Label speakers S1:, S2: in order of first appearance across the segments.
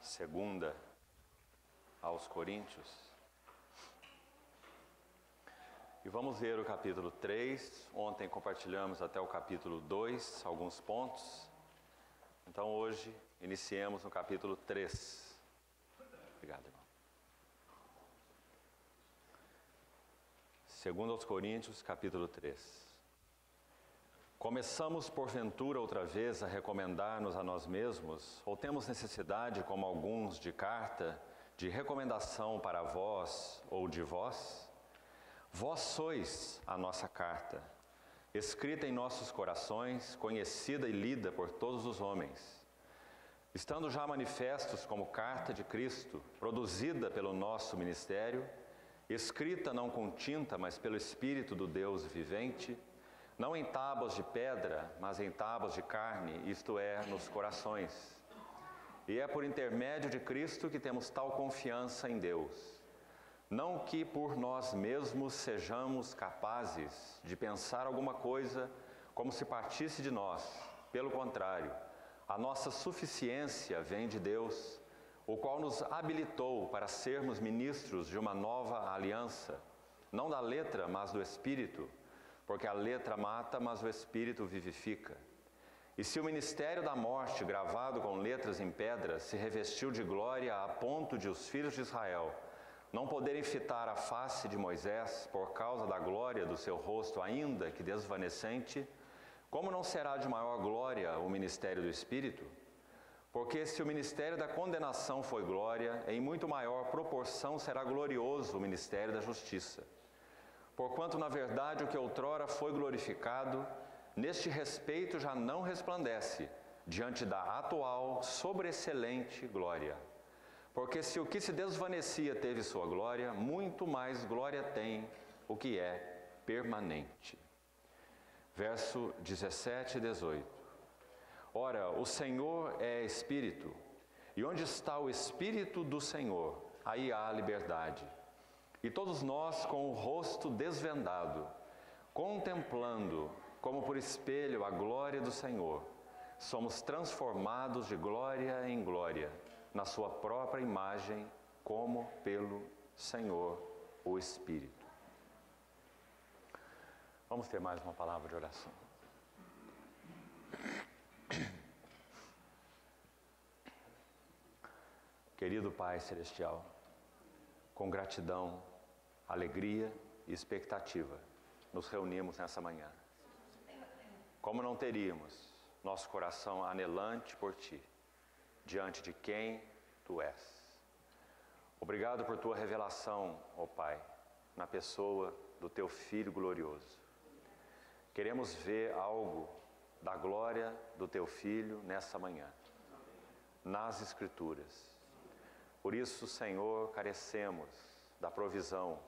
S1: Segunda aos Coríntios. E vamos ver o capítulo 3. Ontem compartilhamos até o capítulo 2, alguns pontos. Então hoje iniciemos no capítulo 3. Obrigado, irmão. Segundo aos Coríntios, capítulo 3. Começamos porventura outra vez a recomendar-nos a nós mesmos, ou temos necessidade, como alguns, de carta, de recomendação para vós ou de vós? Vós sois a nossa carta, escrita em nossos corações, conhecida e lida por todos os homens, estando já manifestos como carta de Cristo, produzida pelo nosso ministério, escrita não com tinta, mas pelo Espírito do Deus vivente, não em tábuas de pedra, mas em tábuas de carne, isto é, nos corações. E é por intermédio de Cristo que temos tal confiança em Deus. Não que por nós mesmos sejamos capazes de pensar alguma coisa como se partisse de nós. Pelo contrário, a nossa suficiência vem de Deus, o qual nos habilitou para sermos ministros de uma nova aliança, não da letra, mas do Espírito, porque a letra mata, mas o Espírito vivifica. E se o ministério da morte, gravado com letras em pedra, se revestiu de glória a ponto de os filhos de Israel não poderem fitar a face de Moisés por causa da glória do seu rosto, ainda que desvanecente, como não será de maior glória o ministério do Espírito? Porque se o ministério da condenação foi glória, em muito maior proporção será glorioso o ministério da justiça. Porquanto, na verdade, o que outrora foi glorificado, neste respeito já não resplandece, diante da atual, sobreexcelente glória. Porque se o que se desvanecia teve sua glória, muito mais glória tem o que é permanente. Verso 17 e 18. Ora, o Senhor é Espírito, e onde está o Espírito do Senhor, aí há liberdade. E todos nós, com o rosto desvendado, contemplando, como por espelho, a glória do Senhor, somos transformados de glória em glória, na sua própria imagem, como pelo Senhor, o Espírito. Vamos ter mais uma palavra de oração. Querido Pai Celestial, com gratidão, alegria e expectativa, nos reunimos nessa manhã. Como não teríamos nosso coração anelante por Ti, diante de quem Tu és. Obrigado por Tua revelação, ó Pai, na pessoa do Teu Filho glorioso. Queremos ver algo da glória do Teu Filho nessa manhã, nas Escrituras. Por isso, Senhor, carecemos da provisão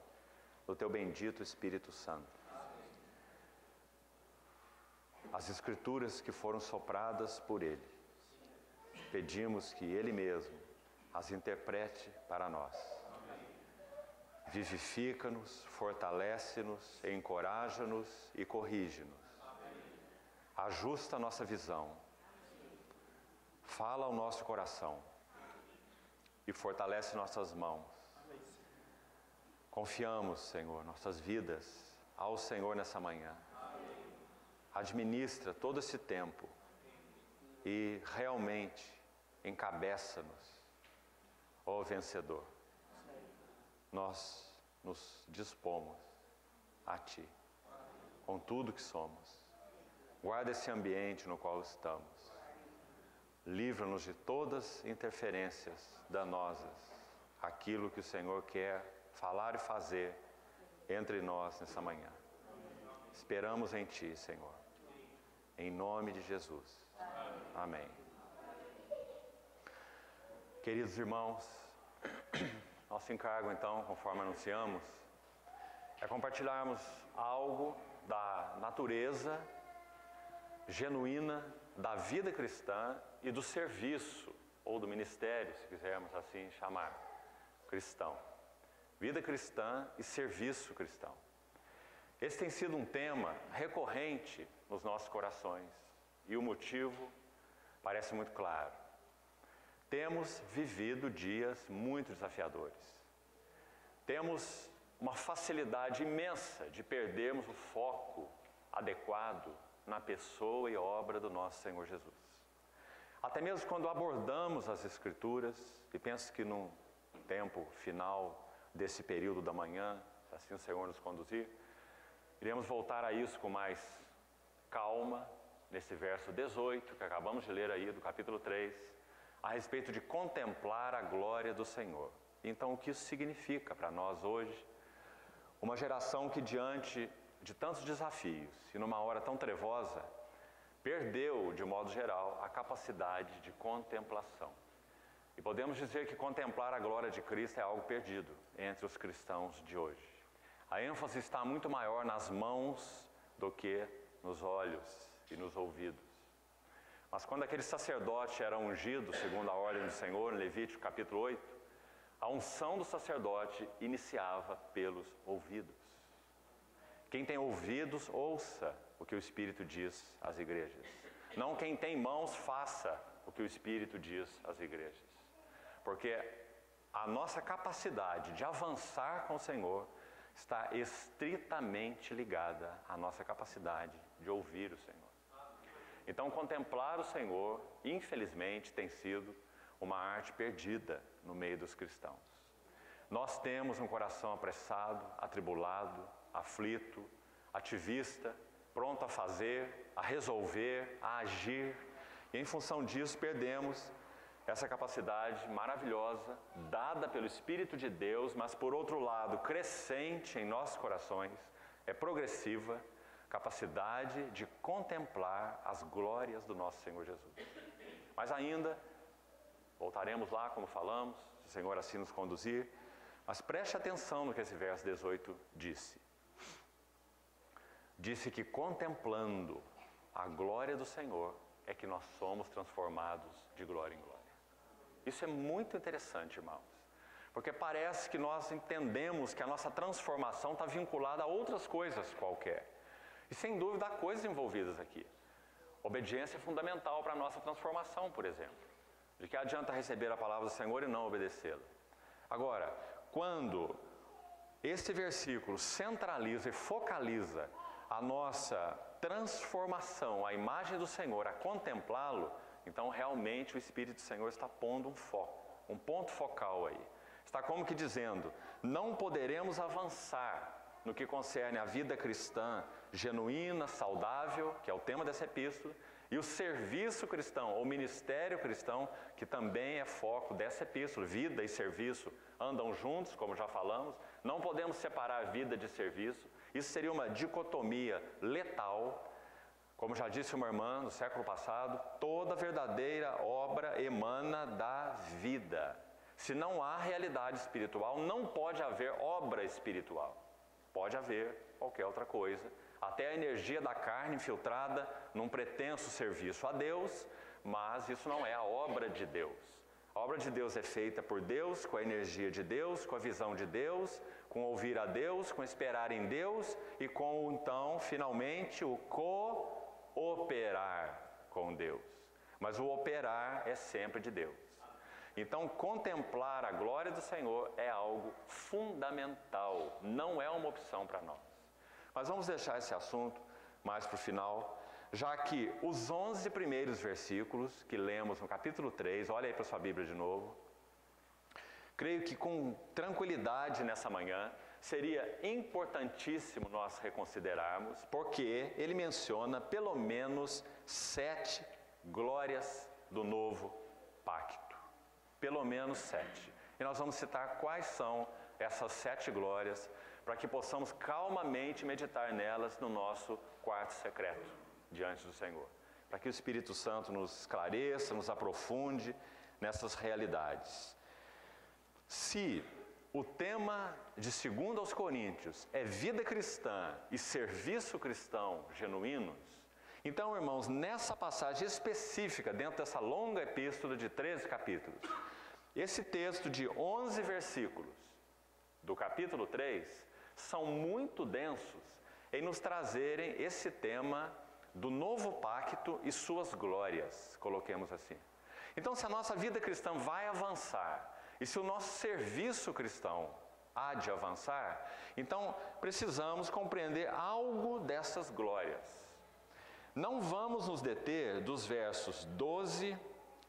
S1: do Teu bendito Espírito Santo. As Escrituras que foram sopradas por Ele, pedimos que Ele mesmo as interprete para nós. Vivifica-nos, fortalece-nos, encoraja-nos e corrige-nos. Ajusta a nossa visão, fala ao nosso coração e fortalece nossas mãos. Confiamos, Senhor, nossas vidas ao Senhor nessa manhã. Administra todo esse tempo e realmente encabeça-nos, ó vencedor. Nós nos dispomos a Ti, com tudo que somos. Guarda esse ambiente no qual estamos. Livra-nos de todas interferências danosas, aquilo que o Senhor quer falar e fazer entre nós nessa manhã. Esperamos em Ti, Senhor. Em nome de Jesus. Amém. Queridos irmãos, nosso encargo então, conforme anunciamos, é compartilharmos algo da natureza genuína da vida cristã e do serviço, ou do ministério, se quisermos assim chamar, cristão. Vida cristã e serviço cristão. Esse tem sido um tema recorrente nos nossos corações, e o motivo parece muito claro. temos vivido dias muito desafiadores. Temos uma facilidade imensa de perdermos o foco adequado na pessoa e obra do nosso Senhor Jesus. Até mesmo quando abordamos as Escrituras, e penso que no tempo final desse período da manhã, se assim o Senhor nos conduzir, iremos voltar a isso com mais calma, nesse verso 18, que acabamos de ler aí, do capítulo 3, a respeito de contemplar a glória do Senhor. Então, o que isso significa para nós hoje? Uma geração que, diante de tantos desafios e numa hora tão trevosa, perdeu, de modo geral, a capacidade de contemplação. E podemos dizer que contemplar a glória de Cristo é algo perdido entre os cristãos de hoje. A ênfase está muito maior nas mãos do que nos olhos e nos ouvidos. Mas quando aquele sacerdote era ungido, segundo a ordem do Senhor, em Levítico capítulo 8, a unção do sacerdote iniciava pelos ouvidos. Quem tem ouvidos, ouça o que o Espírito diz às igrejas. Não quem tem mãos, faça o que o Espírito diz às igrejas. Porque a nossa capacidade de avançar com o Senhor está estritamente ligada à nossa capacidade de ouvir o Senhor. Então, contemplar o Senhor, infelizmente, tem sido uma arte perdida no meio dos cristãos. Nós temos um coração apressado, atribulado, aflito, ativista, pronto a fazer, a resolver, a agir, e em função disso perdemos essa capacidade maravilhosa, dada pelo Espírito de Deus, mas por outro lado, crescente em nossos corações, é progressiva, capacidade de contemplar as glórias do nosso Senhor Jesus. Mas ainda, voltaremos lá, como falamos, se o Senhor assim nos conduzir, mas preste atenção no que esse verso 18 disse. Disse que contemplando a glória do Senhor é que nós somos transformados de glória em glória. Isso é muito interessante, irmãos, porque parece que nós entendemos que a nossa transformação está vinculada a outras coisas qualquer. E sem dúvida há coisas envolvidas aqui. Obediência é fundamental para a nossa transformação, por exemplo. De que adianta receber a palavra do Senhor e não obedecê-la? Agora, quando esse versículo centraliza e focaliza a nossa transformação, a imagem do Senhor, a contemplá-lo, então realmente o Espírito do Senhor está pondo um foco, um ponto focal aí. Está como que dizendo, não poderemos avançar no que concerne a vida cristã genuína, saudável, que é o tema dessa epístola, e o serviço cristão, ou ministério cristão, que também é foco dessa epístola. Vida e serviço andam juntos, como já falamos. Não podemos separar vida de serviço. Isso seria uma dicotomia letal. Como já disse uma irmã no século passado, toda verdadeira obra emana da vida. Se não há realidade espiritual, não pode haver obra espiritual. Pode haver qualquer outra coisa, até a energia da carne infiltrada num pretenso serviço a Deus, mas isso não é a obra de Deus. A obra de Deus é feita por Deus, com a energia de Deus, com a visão de Deus, com ouvir a Deus, com esperar em Deus e com, então, finalmente, o cooperar com Deus. Mas o operar é sempre de Deus. Então, contemplar a glória do Senhor é algo fundamental, não é uma opção para nós. Mas vamos deixar esse assunto mais para o final, já que os 11 primeiros versículos que lemos no capítulo 3, olha aí para a sua Bíblia de novo, creio que com tranquilidade nessa manhã, seria importantíssimo nós reconsiderarmos, porque ele menciona pelo menos 7 glórias do novo pacto. Pelo menos 7. E nós vamos citar quais são essas 7 glórias, para que possamos calmamente meditar nelas no nosso quarto secreto, diante do Senhor. Para que o Espírito Santo nos esclareça, nos aprofunde nessas realidades. Se o tema de 2 aos Coríntios é vida cristã e serviço cristão genuínos, então, irmãos, nessa passagem específica, dentro dessa longa epístola de 13 capítulos, esse texto de 11 versículos do capítulo 3 são muito densos em nos trazerem esse tema do novo pacto e suas glórias, coloquemos assim. Então, se a nossa vida cristã vai avançar, e se o nosso serviço cristão há de avançar, então precisamos compreender algo dessas glórias. Não vamos nos deter dos versos 12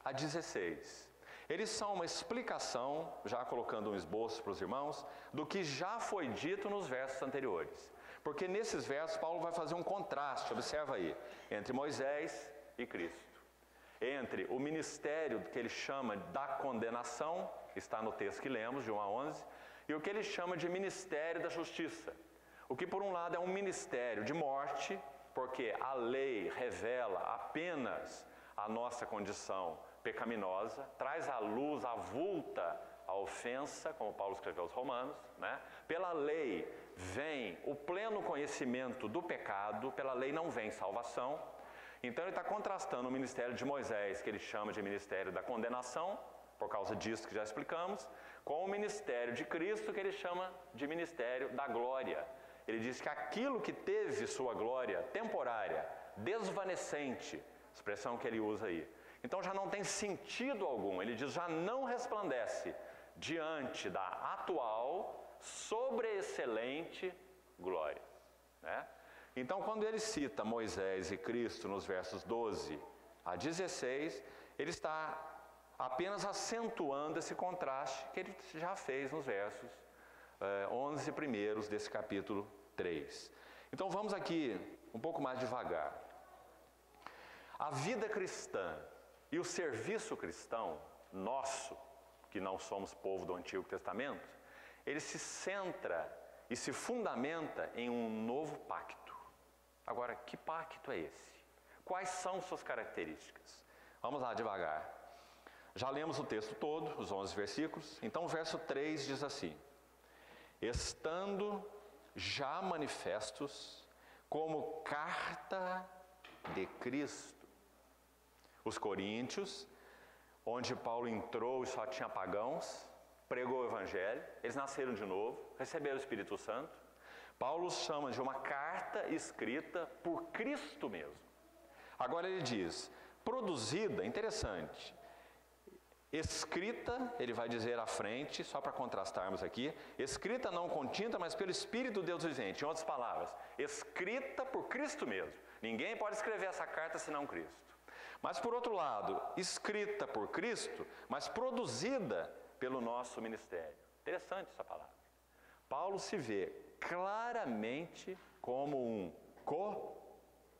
S1: a 16. Eles são uma explicação, já colocando um esboço para os irmãos, do que já foi dito nos versos anteriores. Porque nesses versos Paulo vai fazer um contraste, observa aí, entre Moisés e Cristo. Entre o ministério que ele chama da condenação, está no texto que lemos, de 1 a 11, e o que ele chama de ministério da justiça. O que por um lado é um ministério de morte, porque a lei revela apenas a nossa condição pecaminosa, traz à luz, avulta a ofensa, como Paulo escreveu aos Romanos, né? Pela lei vem o pleno conhecimento do pecado, pela lei não vem salvação. Então ele está contrastando o ministério de Moisés, que ele chama de ministério da condenação, por causa disso que já explicamos, com o ministério de Cristo, que ele chama de ministério da glória. Ele diz que aquilo que teve sua glória temporária, desvanecente, expressão que ele usa aí, então já não tem sentido algum, ele diz, já não resplandece diante da atual, sobreexcelente glória, né? Então, quando ele cita Moisés e Cristo nos versos 12 a 16, ele está apenas acentuando esse contraste que ele já fez nos versos 11 primeiros desse capítulo 3. Então, vamos aqui um pouco mais devagar. A vida cristã e o serviço cristão, nosso, que não somos povo do Antigo Testamento, ele se centra e se fundamenta em um novo pacto. Agora, que pacto é esse? Quais são suas características? Vamos lá, devagar. Já lemos o texto todo, os 11 versículos. Então, o verso 3 diz assim: estando já manifestos como carta de Cristo. Os coríntios, onde Paulo entrou e só tinha pagãos, pregou o evangelho, eles nasceram de novo, receberam o Espírito Santo. Paulo chama de uma carta escrita por Cristo mesmo. Agora ele diz, produzida, interessante, escrita, ele vai dizer à frente, só para contrastarmos aqui, escrita não com tinta, mas pelo Espírito de Deus vivente. Em outras palavras, escrita por Cristo mesmo. Ninguém pode escrever essa carta senão Cristo. Mas por outro lado, escrita por Cristo, mas produzida pelo nosso ministério. Interessante essa palavra. Paulo se vê claramente como um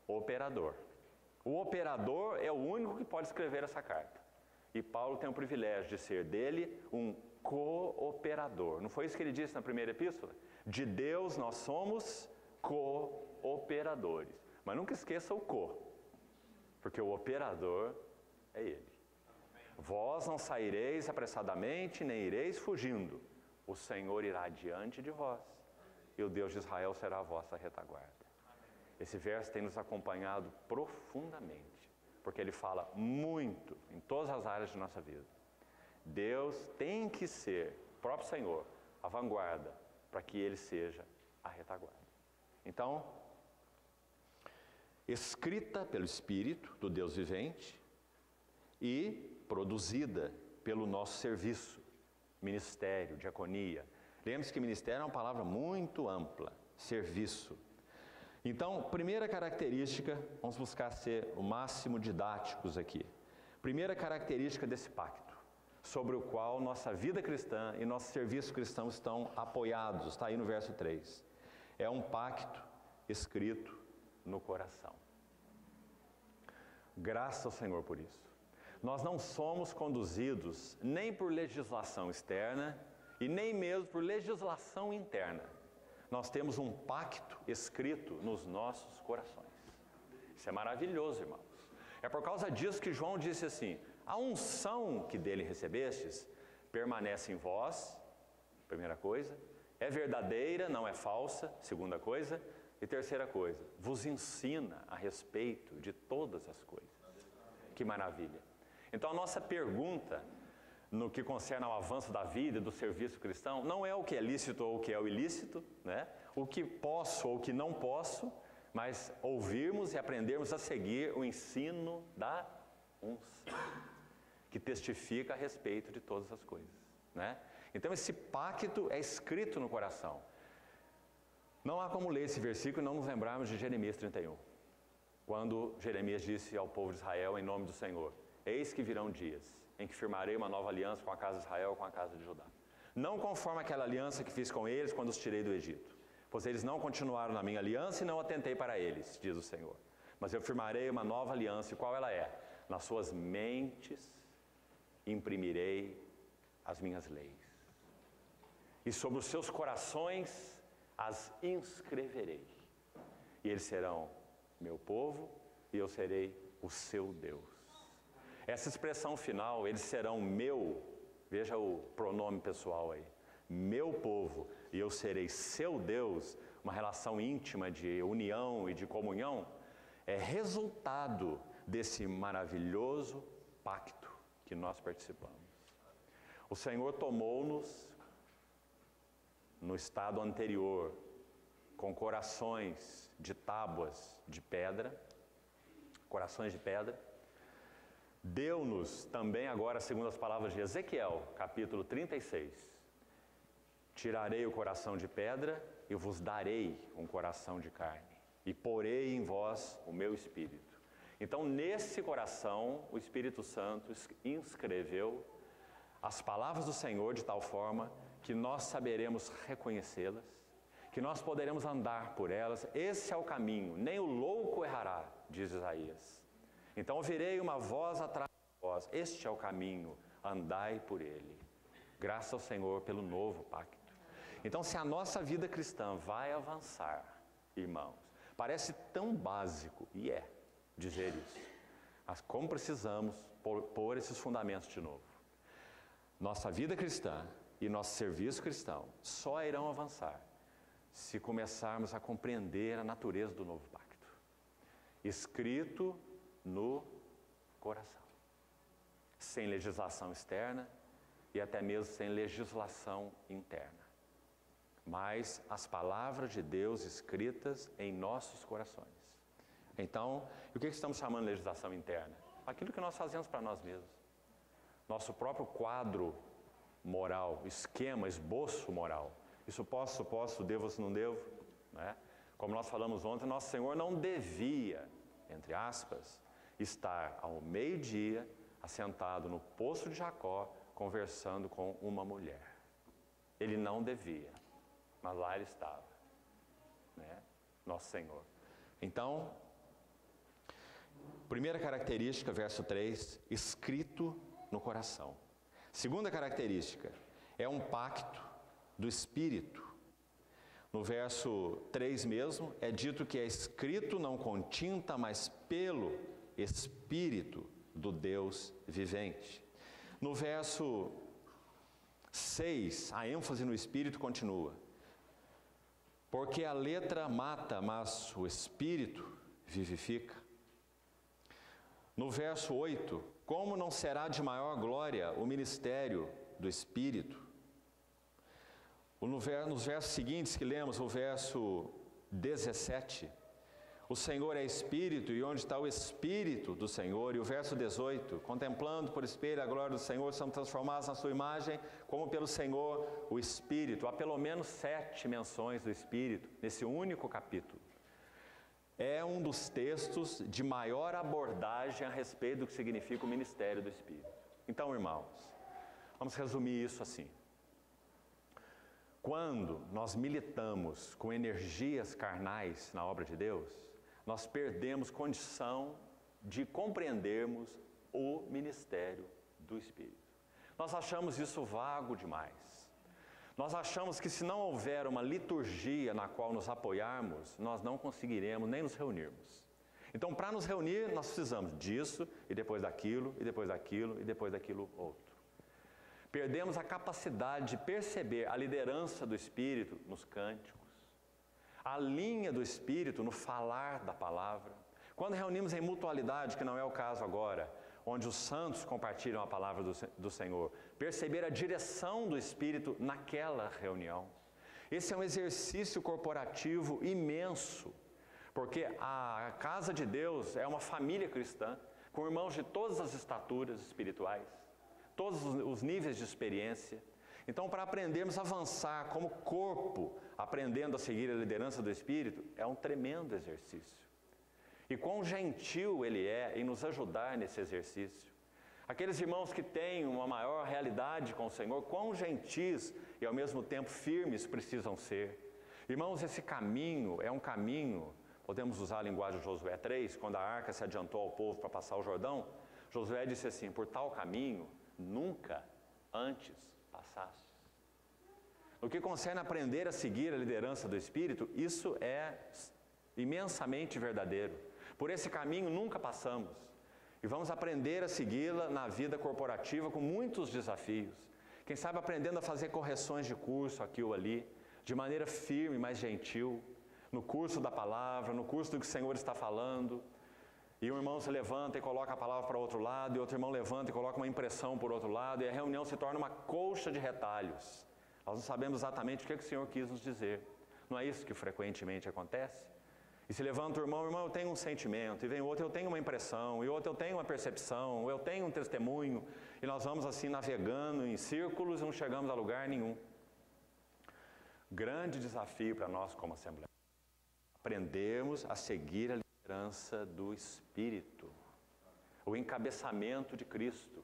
S1: cooperador. O operador é o único que pode escrever essa carta. E Paulo tem o privilégio de ser dele um cooperador. Não foi isso que ele disse na primeira epístola? De Deus nós somos cooperadores. Mas nunca esqueça o porque o operador é ele. Vós não saireis apressadamente, nem ireis fugindo. O Senhor irá diante de vós, e o Deus de Israel será a vossa retaguarda. Esse verso tem nos acompanhado profundamente, porque ele fala muito em todas as áreas de nossa vida. Deus tem que ser, o próprio Senhor, a vanguarda, para que Ele seja a retaguarda. Então, escrita pelo Espírito do Deus vivente e produzida pelo nosso serviço, ministério, diaconia. Lembre-se que ministério é uma palavra muito ampla, serviço. Então, primeira característica, vamos buscar ser o máximo didáticos aqui. Primeira característica desse pacto, sobre o qual nossa vida cristã e nosso serviço cristão estão apoiados, está aí no verso 3. É um pacto escrito no coração. Graças ao Senhor por isso. Nós não somos conduzidos nem por legislação externa e nem mesmo por legislação interna. Nós temos um pacto escrito nos nossos corações. Isso é maravilhoso, irmãos. É por causa disso que João disse assim, a unção que dele recebestes permanece em vós, primeira coisa, é verdadeira, não é falsa, segunda coisa, e terceira coisa, vos ensina a respeito de todas as coisas. Que maravilha. Então a nossa pergunta no que concerne ao avanço da vida e do serviço cristão não é o que é lícito ou o que é o ilícito, né? O que posso ou o que não posso, mas ouvirmos e aprendermos a seguir o ensino da unção. que testifica a respeito de todas as coisas, né? Então esse pacto é escrito no coração. Não há como ler esse versículo e não nos lembrarmos de Jeremias 31. Quando Jeremias disse ao povo de Israel, em nome do Senhor: eis que virão dias em que firmarei uma nova aliança com a casa de Israel e com a casa de Judá. Não conforme aquela aliança que fiz com eles quando os tirei do Egito. Pois eles não continuaram na minha aliança e não atentei para eles, diz o Senhor. Mas eu firmarei uma nova aliança, e qual ela é? Nas suas mentes imprimirei as minhas leis. E sobre os seus corações as inscreverei. E eles serão meu povo e eu serei o seu Deus. Essa expressão final, eles serão meu, veja o pronome pessoal aí, meu povo e eu serei seu Deus, uma relação íntima de união e de comunhão, é resultado desse maravilhoso pacto que nós participamos. O Senhor tomou-nos no estado anterior, com corações de tábuas de pedra, corações de pedra. Deu-nos também agora, segundo as palavras de Ezequiel, capítulo 36, tirarei o coração de pedra e vos darei um coração de carne, e porei em vós o meu espírito. Então, nesse coração, o Espírito Santo inscreveu as palavras do Senhor de tal forma que nós saberemos reconhecê-las, que nós poderemos andar por elas. Esse é o caminho, nem o louco errará, diz Isaías. Então ouvirei uma voz atrás de vós, este é o caminho, andai por ele. Graças ao Senhor pelo novo pacto. Então, se a nossa vida cristã vai avançar, irmãos, parece tão básico, e é, dizer isso, mas como precisamos pôr esses fundamentos de novo. Nossa vida cristã e nosso serviço cristão só irão avançar se começarmos a compreender a natureza do novo pacto, escrito no coração, sem legislação externa e até mesmo sem legislação interna, mas as palavras de Deus escritas em nossos corações. Então, o que estamos chamando de legislação interna? Aquilo que nós fazemos para nós mesmos. Nosso próprio quadro moral, esquema, esboço moral. Isso posso, devo, se não devo, né? Como nós falamos ontem, nosso Senhor não devia, entre aspas, estar ao meio-dia, assentado no poço de Jacó, conversando com uma mulher. Ele não devia, mas lá ele estava, né? Nosso Senhor. Então, primeira característica, verso 3, escrito no coração. Segunda característica, é um pacto do Espírito. No verso 3 mesmo, é dito que é escrito não com tinta, mas pelo Espírito do Deus vivente. No verso 6, a ênfase no Espírito continua. Porque a letra mata, mas o Espírito vivifica. No verso 8, como não será de maior glória o ministério do Espírito? Nos versos seguintes que lemos, o verso 17, o Senhor é Espírito, e onde está o Espírito do Senhor? E o verso 18, contemplando por espelho a glória do Senhor, somos transformados na sua imagem, como pelo Senhor o Espírito. Há pelo menos 7 menções do Espírito, nesse único capítulo. É um dos textos de maior abordagem a respeito do que significa o ministério do Espírito. Então, irmãos, vamos resumir isso assim. Quando nós militamos com energias carnais na obra de Deus, nós perdemos condição de compreendermos o ministério do Espírito. Nós achamos isso vago demais. Nós achamos que se não houver uma liturgia na qual nos apoiarmos, nós não conseguiremos nem nos reunirmos. Então, para nos reunir, nós precisamos disso, e depois daquilo, e depois daquilo, e depois daquilo outro. Perdemos a capacidade de perceber a liderança do Espírito nos cânticos, a linha do Espírito no falar da palavra. Quando reunimos em mutualidade, que não é o caso agora, onde os santos compartilham a palavra do Senhor, perceber a direção do Espírito naquela reunião. Esse é um exercício corporativo imenso, porque a casa de Deus é uma família cristã. com irmãos de todas as estaturas espirituais, todos os níveis de experiência. Então, para aprendermos a avançar como corpo, aprendendo a seguir a liderança do Espírito, é um tremendo exercício. E quão gentil Ele é em nos ajudar nesse exercício. Aqueles irmãos que têm uma maior realidade com o Senhor, quão gentis e ao mesmo tempo firmes precisam ser. Irmãos, esse caminho é um caminho, podemos usar a linguagem de Josué 3, quando a arca se adiantou ao povo para passar o Jordão, Josué disse assim: por tal caminho nunca antes passaste. No que concerne aprender a seguir a liderança do Espírito, isso é imensamente verdadeiro. Por esse caminho nunca passamos. E vamos aprender a segui-la na vida corporativa com muitos desafios. Quem sabe aprendendo a fazer correções de curso aqui ou ali, de maneira firme, mas gentil, no curso da palavra, no curso do que o Senhor está falando. E um irmão se levanta e coloca a palavra para o outro lado, e outro irmão levanta e coloca uma impressão por outro lado, e a reunião se torna uma colcha de retalhos. Nós não sabemos exatamente o que o Senhor quis nos dizer. Não é isso que frequentemente acontece? E se levanta o irmão, eu tenho um sentimento, e vem o outro, eu tenho uma impressão, e o outro, eu tenho uma percepção, eu tenho um testemunho, e nós vamos assim navegando em círculos e não chegamos a lugar nenhum. Grande desafio para nós como Assembleia. Aprendermos a seguir a liderança do Espírito, o encabeçamento de Cristo.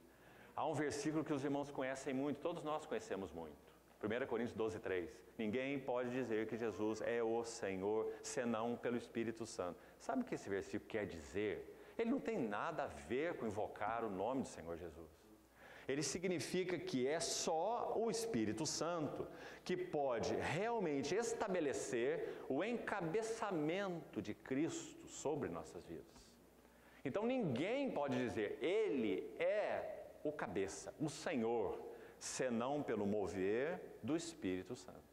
S1: Há um versículo que os irmãos conhecem muito, todos nós conhecemos muito. 1 Coríntios 12:3. Ninguém pode dizer que Jesus é o Senhor, senão pelo Espírito Santo. Sabe o que esse versículo quer dizer? Ele não tem nada a ver com invocar o nome do Senhor Jesus. Ele significa que é só o Espírito Santo que pode realmente estabelecer o encabeçamento de Cristo sobre nossas vidas. Então ninguém pode dizer, Ele é o cabeça, o Senhor, senão pelo mover do Espírito Santo.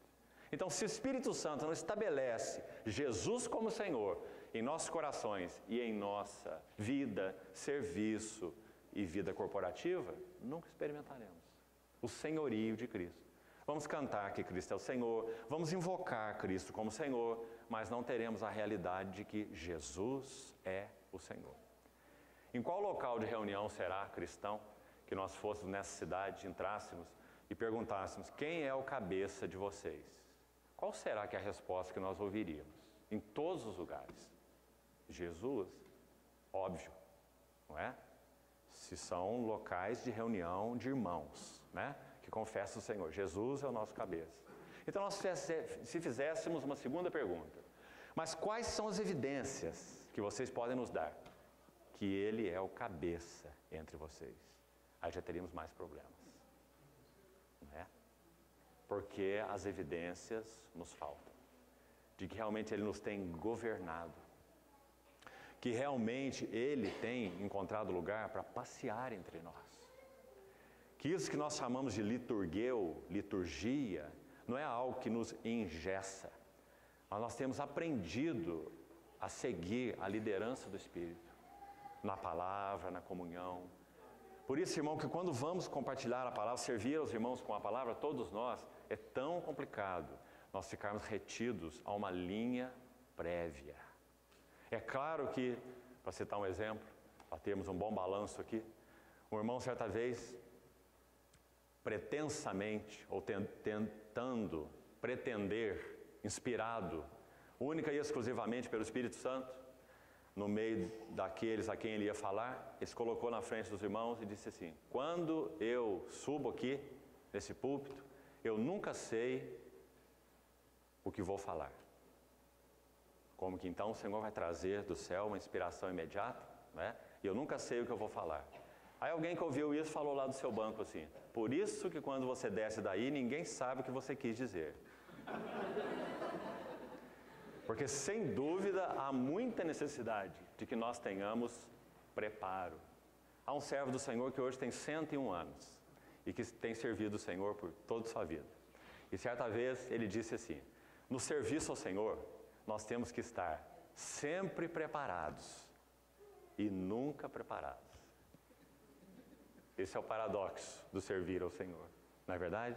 S1: Então, se o Espírito Santo não estabelece Jesus como Senhor em nossos corações e em nossa vida, serviço e vida corporativa, nunca experimentaremos o senhorio de Cristo. Vamos cantar que Cristo é o Senhor, vamos invocar Cristo como Senhor, mas não teremos a realidade de que Jesus é o Senhor. Em qual local de reunião será cristão que nós fôssemos nessa cidade, entrássemos e perguntássemos, quem é o cabeça de vocês? Qual será que é a resposta que nós ouviríamos? Em todos os lugares. Jesus, óbvio, não é? Se são locais de reunião de irmãos, né? Que confessam o Senhor. Jesus é o nosso cabeça. Então, nós se fizéssemos uma segunda pergunta, mas quais são as evidências que vocês podem nos dar que Ele é o cabeça entre vocês? Aí já teríamos mais problemas, não é? Porque as evidências nos faltam, de que realmente Ele nos tem governado, que realmente Ele tem encontrado lugar para passear entre nós, que isso que nós chamamos de liturgia, não é algo que nos engessa, mas nós temos aprendido a seguir a liderança do Espírito, na palavra, na comunhão. Por isso, irmão, que quando vamos compartilhar a palavra, servir aos irmãos com a palavra, todos nós, é tão complicado nós ficarmos retidos a uma linha prévia. É claro que, para citar um exemplo, para termos um bom balanço aqui, um irmão certa vez, pretensamente, ou pretender, inspirado, única e exclusivamente pelo Espírito Santo, no meio daqueles a quem ele ia falar, ele se colocou na frente dos irmãos e disse assim, quando eu subo aqui, nesse púlpito, eu nunca sei o que vou falar. Como que então o Senhor vai trazer do céu uma inspiração imediata, né? E eu nunca sei o que eu vou falar. Aí alguém que ouviu isso falou lá do seu banco assim, por isso que quando você desce daí, ninguém sabe o que você quis dizer. Porque, sem dúvida, há muita necessidade de que nós tenhamos preparo. Há um servo do Senhor que hoje tem 101 anos e que tem servido o Senhor por toda a sua vida. E certa vez ele disse assim, no serviço ao Senhor, nós temos que estar sempre preparados e nunca preparados. Esse é o paradoxo do servir ao Senhor, não é verdade?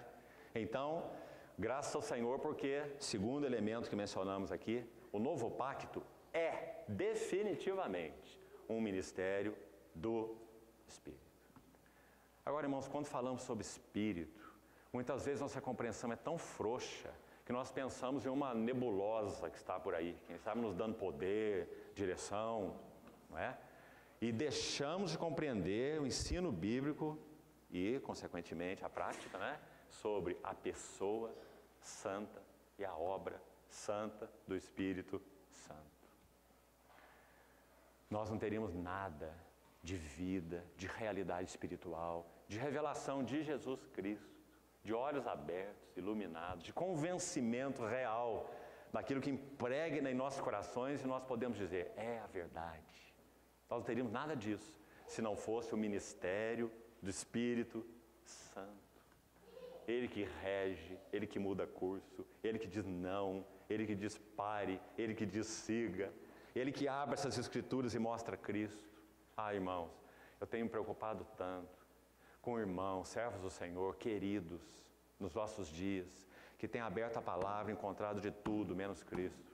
S1: Então, graças ao Senhor, porque, segundo elemento que mencionamos aqui, o novo pacto é definitivamente um ministério do Espírito. Agora, irmãos, quando falamos sobre Espírito, muitas vezes nossa compreensão é tão frouxa que nós pensamos em uma nebulosa que está por aí, quem sabe nos dando poder, direção, não é? E deixamos de compreender o ensino bíblico e, consequentemente, a prática, né? Sobre a pessoa santa e a obra santa do Espírito Santo. Nós não teríamos nada de vida, de realidade espiritual, de revelação de Jesus Cristo, de olhos abertos, iluminados, de convencimento real daquilo que impregna em nossos corações e nós podemos dizer, é a verdade. Nós não teríamos nada disso se não fosse o ministério do Espírito Santo. Ele que rege, Ele que muda curso, Ele que diz não, Ele que diz pare, Ele que diz siga, Ele que abre essas Escrituras e mostra Cristo. Ah, irmãos, eu tenho me preocupado tanto com irmãos, servos do Senhor, queridos, nos nossos dias, que têm aberto a palavra, encontrado de tudo, menos Cristo.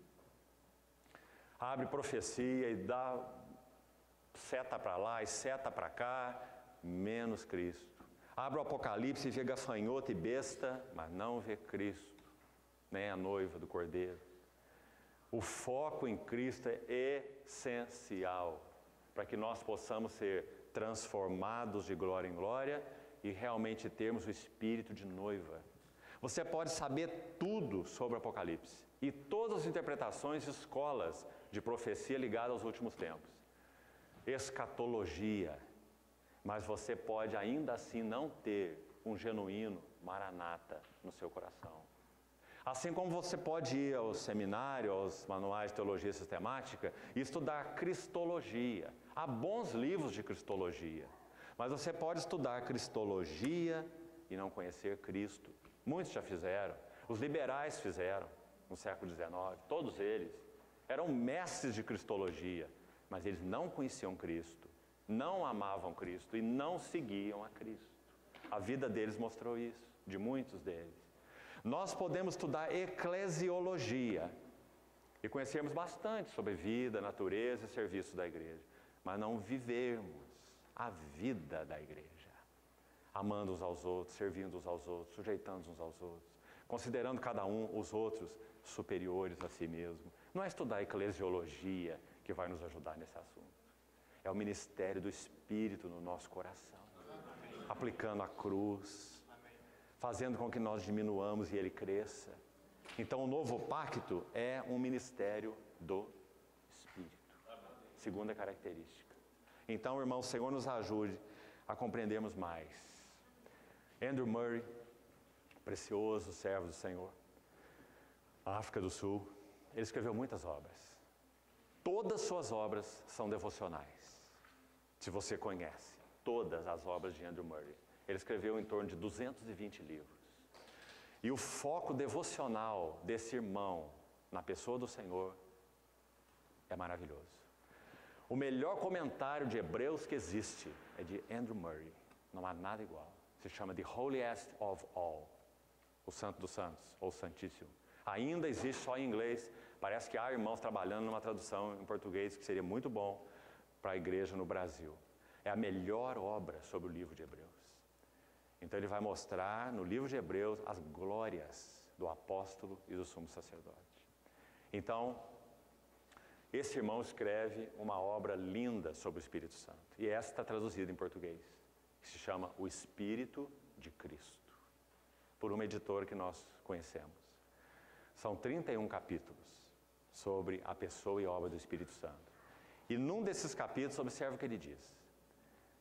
S1: Abre profecia e dá seta para lá e seta para cá, menos Cristo. Abre o Apocalipse e vê gafanhoto e besta, mas não vê Cristo, nem a noiva do Cordeiro. O foco em Cristo é essencial para que nós possamos ser transformados de glória em glória e realmente termos o espírito de noiva. Você pode saber tudo sobre o Apocalipse e todas as interpretações e escolas de profecia ligadas aos últimos tempos. Escatologia. Mas você pode ainda assim não ter um genuíno Maranata no seu coração. Assim como você pode ir ao seminário, aos manuais de teologia sistemática e estudar cristologia. Há bons livros de cristologia, mas você pode estudar cristologia e não conhecer Cristo. Muitos já fizeram, os liberais fizeram no século XIX, todos eles eram mestres de cristologia, mas eles não conheciam Cristo, não amavam Cristo e não seguiam a Cristo. A vida deles mostrou isso, de muitos deles. Nós podemos estudar eclesiologia e conhecermos bastante sobre vida, natureza e serviço da igreja, mas não vivermos a vida da igreja, amando uns aos outros, servindo uns aos outros, sujeitando uns aos outros, considerando cada um os outros superiores a si mesmo. Não é estudar eclesiologia que vai nos ajudar nesse assunto. É o ministério do Espírito no nosso coração, aplicando a cruz, fazendo com que nós diminuamos e Ele cresça. Então, o novo pacto é um ministério do Espírito. Segunda característica. Então, irmão, o Senhor nos ajude a compreendermos mais. Andrew Murray, precioso servo do Senhor, África do Sul, ele escreveu muitas obras. Todas suas obras são devocionais. Se você conhece todas as obras de Andrew Murray. Ele escreveu em torno de 220 livros. E o foco devocional desse irmão na pessoa do Senhor é maravilhoso. O melhor comentário de Hebreus que existe é de Andrew Murray. Não há nada igual. Se chama The Holiest of All. O Santo dos Santos, ou Santíssimo. Ainda existe só em inglês. Parece que há irmãos trabalhando numa tradução em português que seria muito bom para a igreja no Brasil. É a melhor obra sobre o livro de Hebreus. Então ele vai mostrar no livro de Hebreus as glórias do apóstolo e do sumo sacerdote. Então, esse irmão escreve uma obra linda sobre o Espírito Santo. E essa está traduzida em português, que se chama O Espírito de Cristo, por uma editora que nós conhecemos. São 31 capítulos sobre a pessoa e obra do Espírito Santo. E num desses capítulos, observe o que ele diz.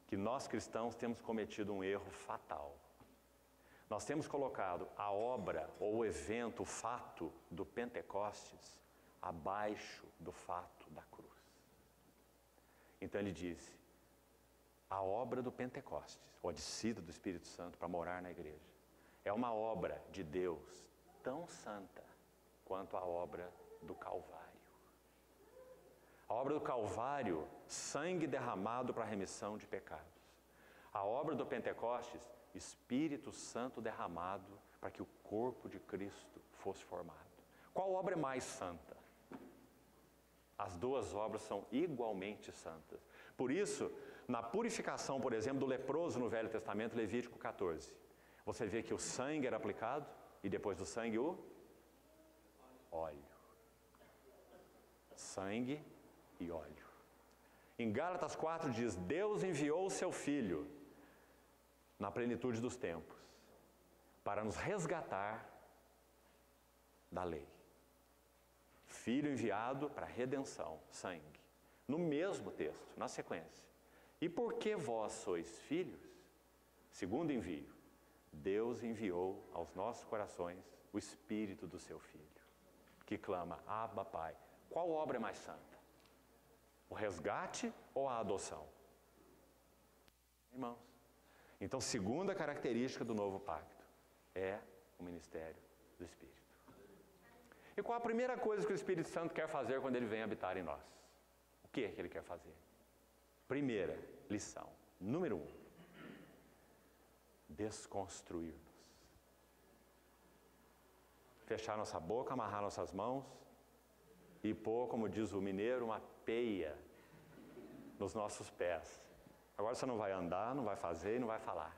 S1: Que nós cristãos temos cometido um erro fatal. Nós temos colocado a obra ou o evento, o fato do Pentecostes abaixo do fato da cruz. Então ele diz, a obra do Pentecostes, ou a descida do Espírito Santo para morar na igreja, é uma obra de Deus tão santa quanto a obra do Calvário. A obra do Calvário, sangue derramado para a remissão de pecados. A obra do Pentecostes, Espírito Santo derramado para que o corpo de Cristo fosse formado. Qual obra é mais santa? As duas obras são igualmente santas. Por isso, Na purificação, por exemplo, do leproso no Velho Testamento, Levítico 14, você vê que o sangue era aplicado e depois do sangue o óleo. Sangue e óleo. Em Gálatas 4 diz, Deus enviou o seu Filho na plenitude dos tempos para nos resgatar da lei. Filho enviado para redenção, sangue. No mesmo texto, na sequência. E porque vós sois filhos, segundo envio, Deus enviou aos nossos corações o Espírito do seu Filho, que clama, Abba, Pai. Qual obra é mais santa? O resgate ou a adoção? Irmãos, então, segunda característica do novo pacto é o ministério do Espírito. E qual a primeira coisa que o Espírito Santo quer fazer quando ele vem habitar em nós? O que é que ele quer fazer? Primeira lição, número 1, desconstruir-nos. Fechar nossa boca, amarrar nossas mãos e pôr, como diz o mineiro, uma peia nos nossos pés. Agora você não vai andar, não vai fazer e não vai falar.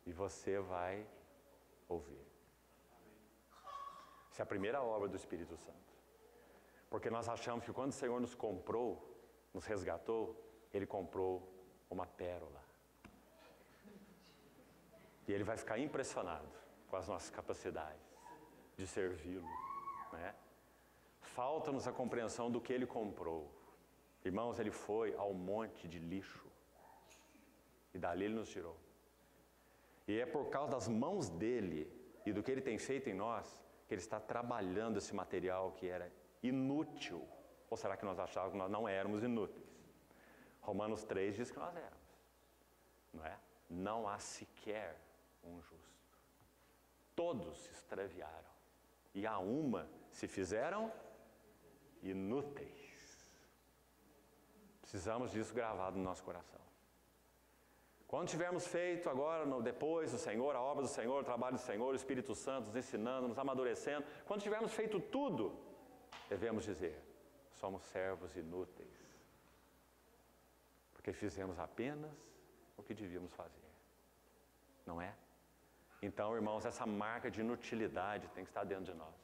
S1: E você vai ouvir. Essa é a primeira obra do Espírito Santo. Porque nós achamos que quando o Senhor nos comprou, nos resgatou, Ele comprou uma pérola. E Ele vai ficar impressionado com as nossas capacidades de servi-lo, né? Falta-nos a compreensão do que Ele comprou. Irmãos, Ele foi ao monte de lixo. E dali Ele nos tirou. E é por causa das mãos dEle e do que Ele tem feito em nós, que Ele está trabalhando esse material que era inútil. Ou será que nós achávamos que nós não éramos inúteis? Romanos 3 diz que nós éramos. Não é? Não há sequer um justo. Todos se extraviaram. E a uma se fizeram inúteis. Precisamos disso gravado no nosso coração. Quando tivermos feito agora, depois do Senhor, a obra do Senhor, o trabalho do Senhor, o Espírito Santo nos ensinando, nos amadurecendo, quando tivermos feito tudo, devemos dizer, somos servos inúteis. Porque fizemos apenas o que devíamos fazer. Não é? Então, irmãos, essa marca de inutilidade tem que estar dentro de nós.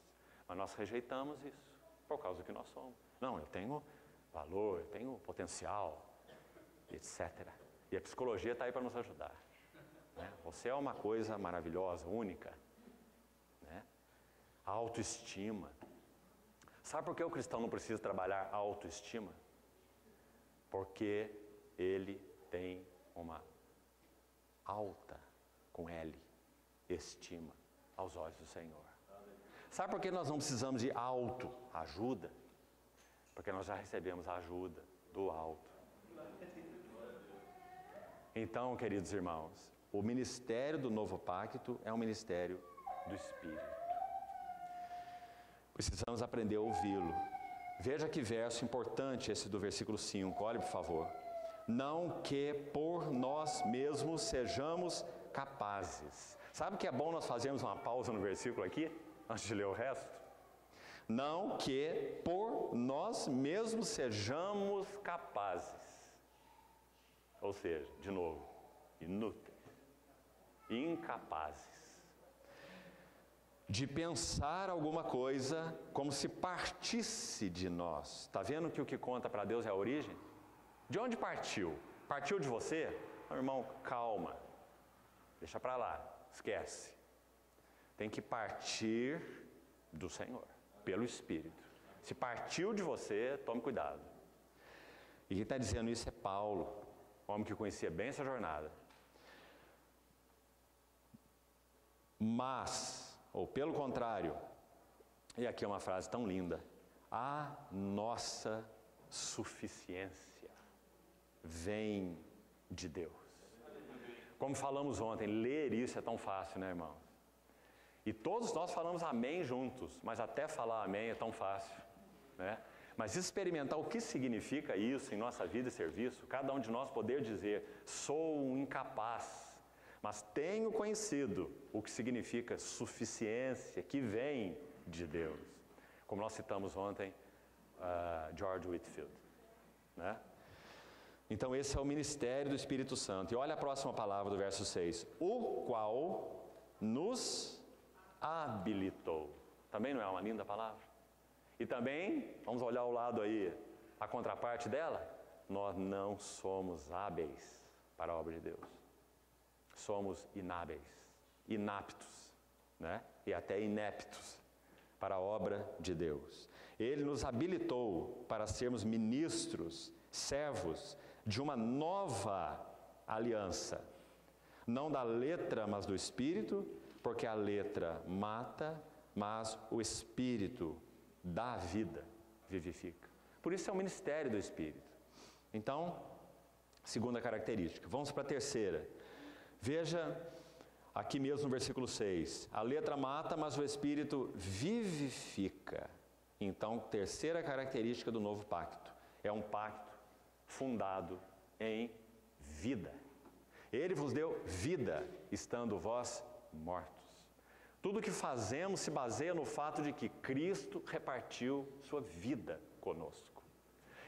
S1: Mas nós rejeitamos isso, por causa do que nós somos. Não, eu tenho valor, eu tenho potencial, etc. E a psicologia está aí para nos ajudar. Né? Você é uma coisa maravilhosa, única. Né? A autoestima. Sabe por que o cristão não precisa trabalhar a autoestima? Porque ele tem uma alta, com L, estima aos olhos do Senhor. Sabe por que nós não precisamos de autoajuda? Porque nós já recebemos a ajuda do alto. Então, queridos irmãos, o ministério do novo pacto é um ministério do Espírito. Precisamos aprender a ouvi-lo. Veja que verso importante esse do versículo 5, olhe por favor. Não que por nós mesmos sejamos capazes. Sabe que é bom nós fazermos uma pausa no versículo aqui, antes de ler o resto? Não que por nós mesmos sejamos capazes. Ou seja, de novo, inúteis, incapazes de pensar alguma coisa como se partisse de nós. Está vendo que o que conta para Deus é a origem? De onde partiu? Partiu de você? Não, irmão, calma. Deixa para lá, esquece. Tem que partir do Senhor, pelo Espírito. Se partiu de você, tome cuidado. E quem está dizendo isso é Paulo, homem que conhecia bem essa jornada. Mas, ou pelo contrário, e aqui é uma frase tão linda, a nossa suficiência vem de Deus. Como falamos ontem, ler isso é tão fácil, né, irmão? E todos nós falamos amém juntos, mas até falar amém é tão fácil, né? Mas experimentar o que significa isso em nossa vida e serviço, cada um de nós poder dizer, sou um incapaz, mas tenho conhecido o que significa suficiência, que vem de Deus. Como nós citamos ontem, George Whitefield, né? Então esse é o ministério do Espírito Santo. E olha a próxima palavra do verso 6. O qual nos habilitou. Também não é uma linda palavra? E também, vamos olhar ao lado aí, a contraparte dela. Nós não somos hábeis para a obra de Deus. Somos inábeis, inaptos, né? E até ineptos para a obra de Deus. Ele nos habilitou para sermos ministros, servos de uma nova aliança. Não da letra, mas do Espírito, porque a letra mata, mas o Espírito dá vida, vivifica. Por isso é o ministério do Espírito. Então, segunda característica. Vamos para a terceira. Veja aqui mesmo no versículo 6. A letra mata, mas o Espírito vivifica. Então, terceira característica do novo pacto. É um pacto fundado em vida. Ele vos deu vida, estando vós mortos. Tudo que fazemos se baseia no fato de que Cristo repartiu sua vida conosco.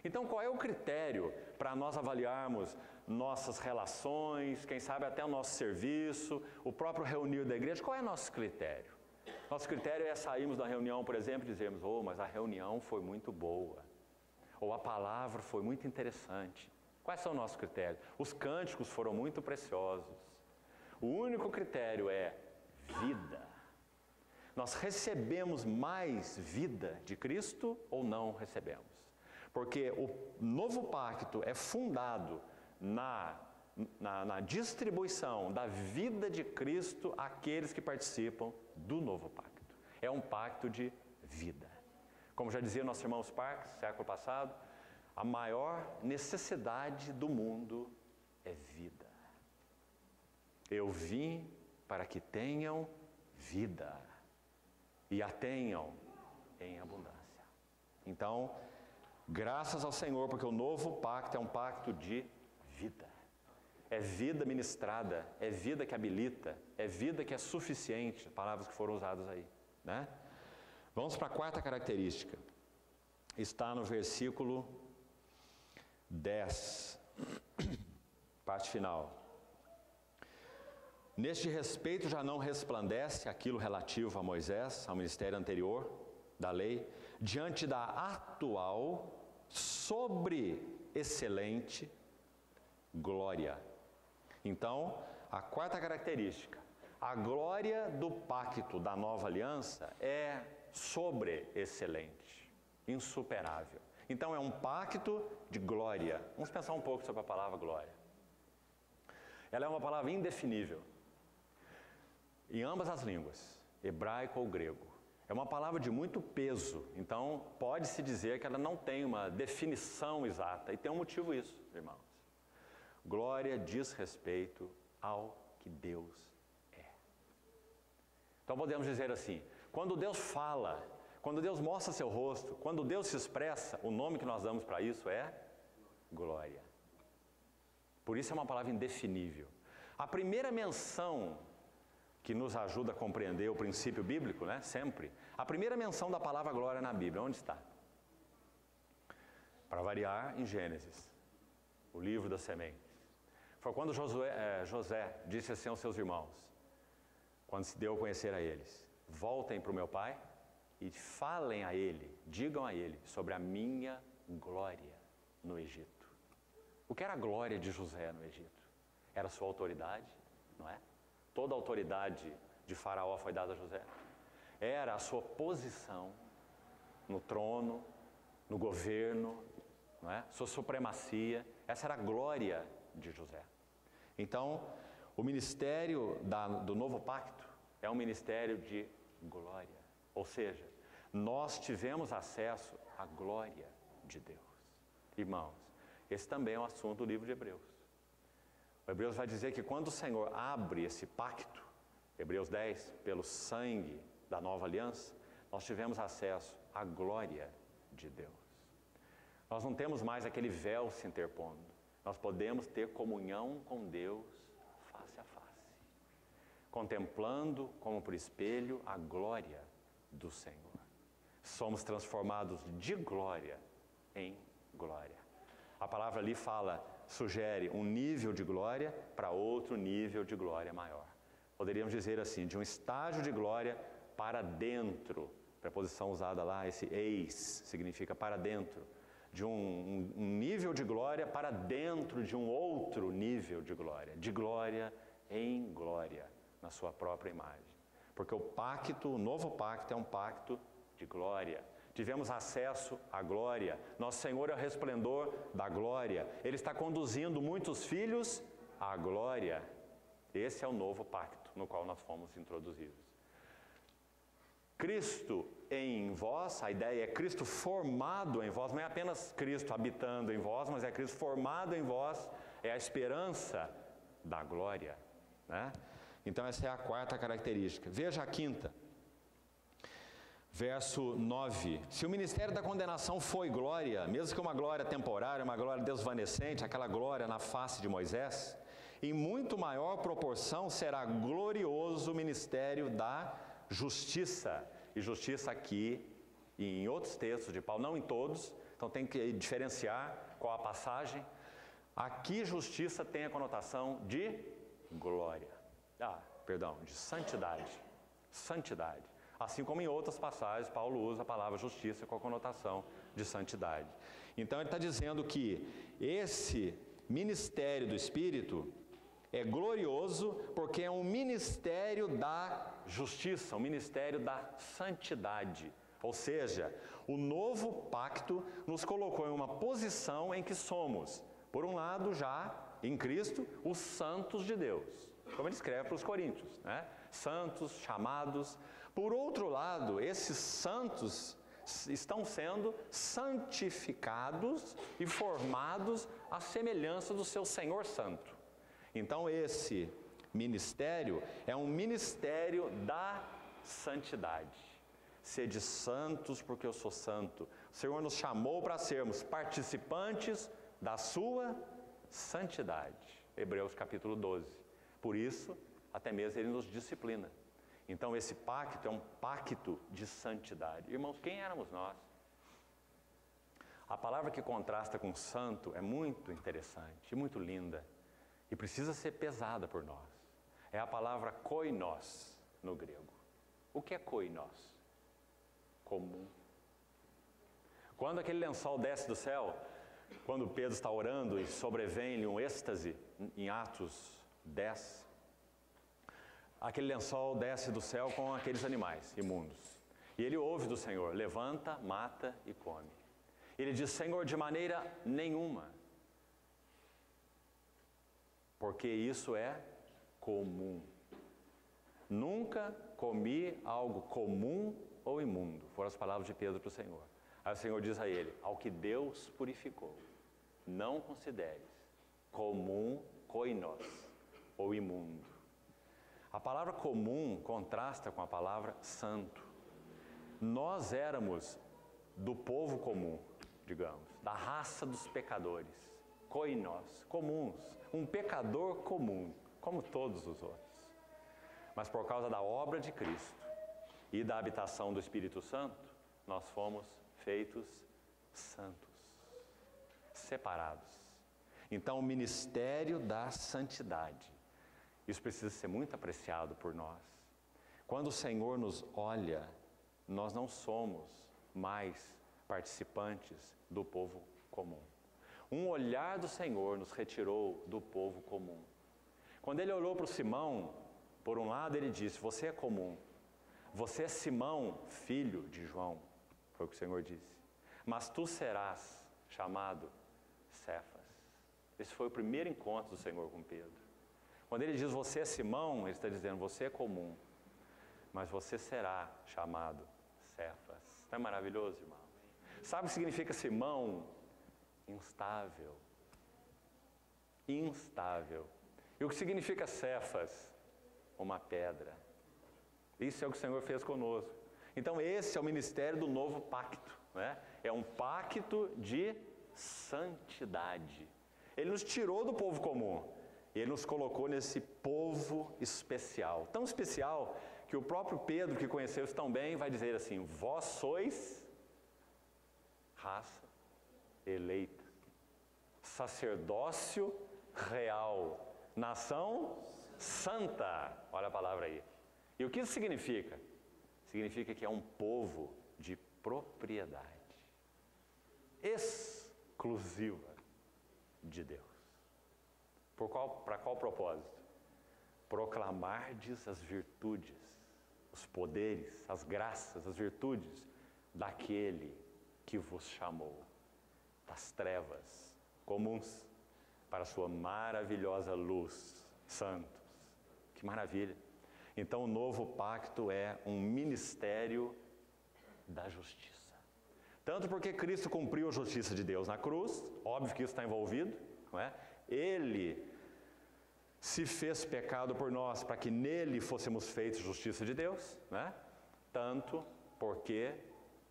S1: Então, qual é o critério para nós avaliarmos nossas relações, quem sabe até o nosso serviço, o próprio reunir da igreja? Qual é o nosso critério? Nosso critério é sairmos da reunião, por exemplo, e dizermos: oh, mas a reunião foi muito boa. Ou a palavra foi muito interessante. Quais são os nossos critérios? Os cânticos foram muito preciosos. O único critério é vida. Nós recebemos mais vida de Cristo ou não recebemos? Porque o novo pacto é fundado na distribuição da vida de Cristo àqueles que participam do novo pacto. É um pacto de vida. Como já dizia nosso irmão Sparks, século passado, a maior necessidade do mundo é vida. Eu vim para que tenham vida e a tenham em abundância. Então, graças ao Senhor, porque o novo pacto é um pacto de vida. É vida ministrada, é vida que habilita, é vida que é suficiente, palavras que foram usadas aí, né? Vamos para a quarta característica. Está no versículo 10, parte final. Neste respeito já não resplandece aquilo relativo a Moisés, ao ministério anterior da lei, diante da atual, sobre-excelente glória. Então, a quarta característica, a glória do pacto da nova aliança é sobre-excelente, insuperável. Então, é um pacto de glória. Vamos pensar um pouco sobre a palavra glória. Ela é uma palavra indefinível, em ambas as línguas, hebraico ou grego. É uma palavra de muito peso, então pode-se dizer que ela não tem uma definição exata, e tem um motivo isso, irmãos. Glória diz respeito ao que Deus é. Então podemos dizer assim, quando Deus fala, quando Deus mostra seu rosto, quando Deus se expressa, o nome que nós damos para isso é glória. Por isso é uma palavra indefinível. A primeira menção que nos ajuda a compreender o princípio bíblico, né? Sempre. A primeira menção da palavra glória na Bíblia, onde está? Para variar, em Gênesis, o livro das sementes. Foi quando José disse assim aos seus irmãos, quando se deu a conhecer a eles: voltem para o meu pai e falem a ele, digam a ele sobre a minha glória no Egito. O que era a glória de José no Egito? Era a sua autoridade, não é? Toda a autoridade de Faraó foi dada a José. Era a sua posição no trono, no governo, não é? Sua supremacia. Essa era a glória de José. Então, o ministério do novo pacto é um ministério de glória. Ou seja, nós tivemos acesso à glória de Deus. Irmãos, esse também é um assunto do livro de Hebreus. O Hebreus vai dizer que quando o Senhor abre esse pacto, Hebreus 10, pelo sangue da nova aliança, nós tivemos acesso à glória de Deus. Nós não temos mais aquele véu se interpondo. Nós podemos ter comunhão com Deus face a face, contemplando como por espelho a glória do Senhor. Somos transformados de glória em glória. A palavra ali fala sugere um nível de glória para outro nível de glória maior. Poderíamos dizer assim, de um estágio de glória para dentro. A preposição usada lá, esse eis, significa para dentro. De um nível de glória para dentro de um outro nível de glória em glória, na sua própria imagem. Porque o novo pacto é um pacto de glória. Tivemos acesso à glória. Nosso Senhor é o resplendor da glória. Ele está conduzindo muitos filhos à glória. Esse é o novo pacto no qual nós fomos introduzidos. Cristo em vós, a ideia é Cristo formado em vós, não é apenas Cristo habitando em vós, mas é Cristo formado em vós, é a esperança da glória, né? Então essa é a quarta característica. Veja a quinta. Verso 9, se o ministério da condenação foi glória, mesmo que uma glória temporária, uma glória desvanecente, aquela glória na face de Moisés, em muito maior proporção será glorioso o ministério da justiça. E justiça aqui, e em outros textos de Paulo, não em todos, então tem que diferenciar qual a passagem. Aqui justiça tem a conotação de glória, de santidade, santidade. Assim como em outras passagens, Paulo usa a palavra justiça com a conotação de santidade. Então ele está dizendo que esse ministério do Espírito é glorioso porque é um ministério da justiça, um ministério da santidade. Ou seja, o novo pacto nos colocou em uma posição em que somos, por um lado já, em Cristo, os santos de Deus, como ele escreve para os Coríntios, né? Santos, chamados. Por outro lado, esses santos estão sendo santificados e formados à semelhança do seu Senhor Santo. Então esse ministério é um ministério da santidade. Sede santos porque eu sou santo. O Senhor nos chamou para sermos participantes da sua santidade. Hebreus capítulo 12. Por isso, até mesmo ele nos disciplina. Então esse pacto é um pacto de santidade. Irmãos, quem éramos nós? A palavra que contrasta com santo é muito interessante, muito linda. E precisa ser pesada por nós. É a palavra koinos no grego. O que é koinos? Comum. Quando aquele lençol desce do céu, quando Pedro está orando e sobrevém-lhe um êxtase, em Atos 10, aquele lençol desce do céu com aqueles animais imundos. E ele ouve do Senhor, levanta, mata e come. Ele diz, Senhor, de maneira nenhuma. Porque isso é comum. Nunca comi algo comum ou imundo. Foram as palavras de Pedro para o Senhor. Aí o Senhor diz a ele, ao que Deus purificou, não consideres comum, koinos, ou imundo. A palavra comum contrasta com a palavra santo. Nós éramos do povo comum, digamos, da raça dos pecadores. Koinos, comuns, um pecador comum, como todos os outros. Mas por causa da obra de Cristo e da habitação do Espírito Santo, nós fomos feitos santos, separados. Então, o ministério da santidade, isso precisa ser muito apreciado por nós. Quando o Senhor nos olha, nós não somos mais participantes do povo comum. Um olhar do Senhor nos retirou do povo comum. Quando ele olhou para o Simão, por um lado ele disse, você é comum, você é Simão, filho de João, foi o que o Senhor disse, mas tu serás chamado Cefas. Esse foi o primeiro encontro do Senhor com Pedro. Quando ele diz, você é Simão, ele está dizendo, você é comum, mas você será chamado Cefas. Não é maravilhoso, irmão? Sabe o que significa Simão? Instável. Instável. E o que significa Cefas? Uma pedra. Isso é o que o Senhor fez conosco. Então esse é o ministério do novo pacto, né? É um pacto de santidade. Ele nos tirou do povo comum. E ele nos colocou nesse povo especial. Tão especial que o próprio Pedro, que conheceu isso tão bem, vai dizer assim, vós sois raça eleita, sacerdócio real, nação santa. Olha a palavra aí. E o que isso significa? Significa que é um povo de propriedade exclusiva de Deus. Para qual propósito? Proclamardes as virtudes, os poderes, as graças, as virtudes daquele que vos chamou das trevas comuns para a sua maravilhosa luz, santos. Que maravilha! Então o novo pacto é um ministério da justiça. Tanto porque Cristo cumpriu a justiça de Deus na cruz, óbvio que isso está envolvido, não é? Ele se fez pecado por nós, para que nele fôssemos feitos justiça de Deus, né? Tanto porque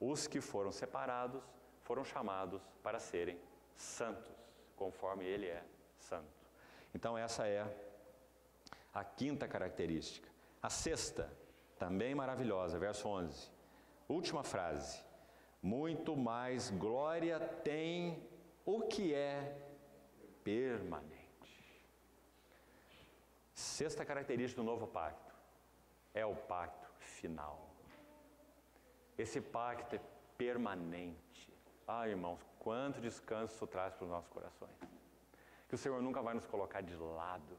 S1: os que foram separados foram chamados para serem santos, conforme ele é santo. Então essa é a quinta característica. A sexta, também maravilhosa, verso 11. Última frase. Muito mais glória tem o que é permanente. Sexta característica do novo pacto é o pacto final. Esse pacto é permanente. Irmãos, quanto descanso isso traz para os nossos corações. Que o Senhor nunca vai nos colocar de lado.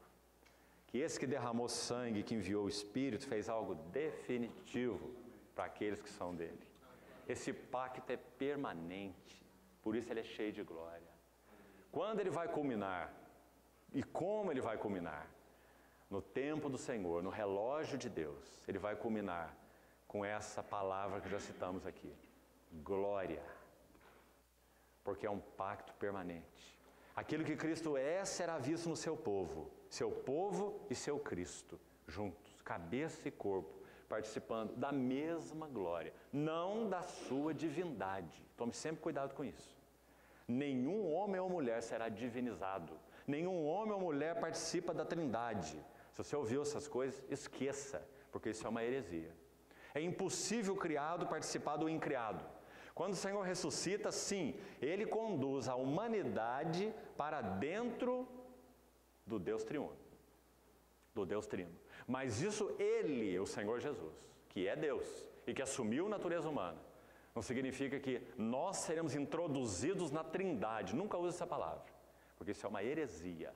S1: Que esse que derramou sangue, que enviou o Espírito, fez algo definitivo para aqueles que são dele. Esse pacto é permanente, por isso ele é cheio de glória. Quando ele vai culminar, e como ele vai culminar? No tempo do Senhor, no relógio de Deus, ele vai culminar com essa palavra que já citamos aqui. Glória. Porque é um pacto permanente. Aquilo que Cristo é, será visto no seu povo e seu Cristo, juntos, cabeça e corpo, participando da mesma glória, não da sua divindade. Tome sempre cuidado com isso. Nenhum homem ou mulher será divinizado. Nenhum homem ou mulher participa da Trindade. Se você ouviu essas coisas, esqueça, porque isso é uma heresia. É impossível o criado participar do incriado. Quando o Senhor ressuscita, sim, Ele conduz a humanidade para dentro do Deus triuno, do Deus trino. Mas isso Ele, o Senhor Jesus, que é Deus e que assumiu natureza humana, não significa que nós seremos introduzidos na Trindade. Nunca use essa palavra, porque isso é uma heresia.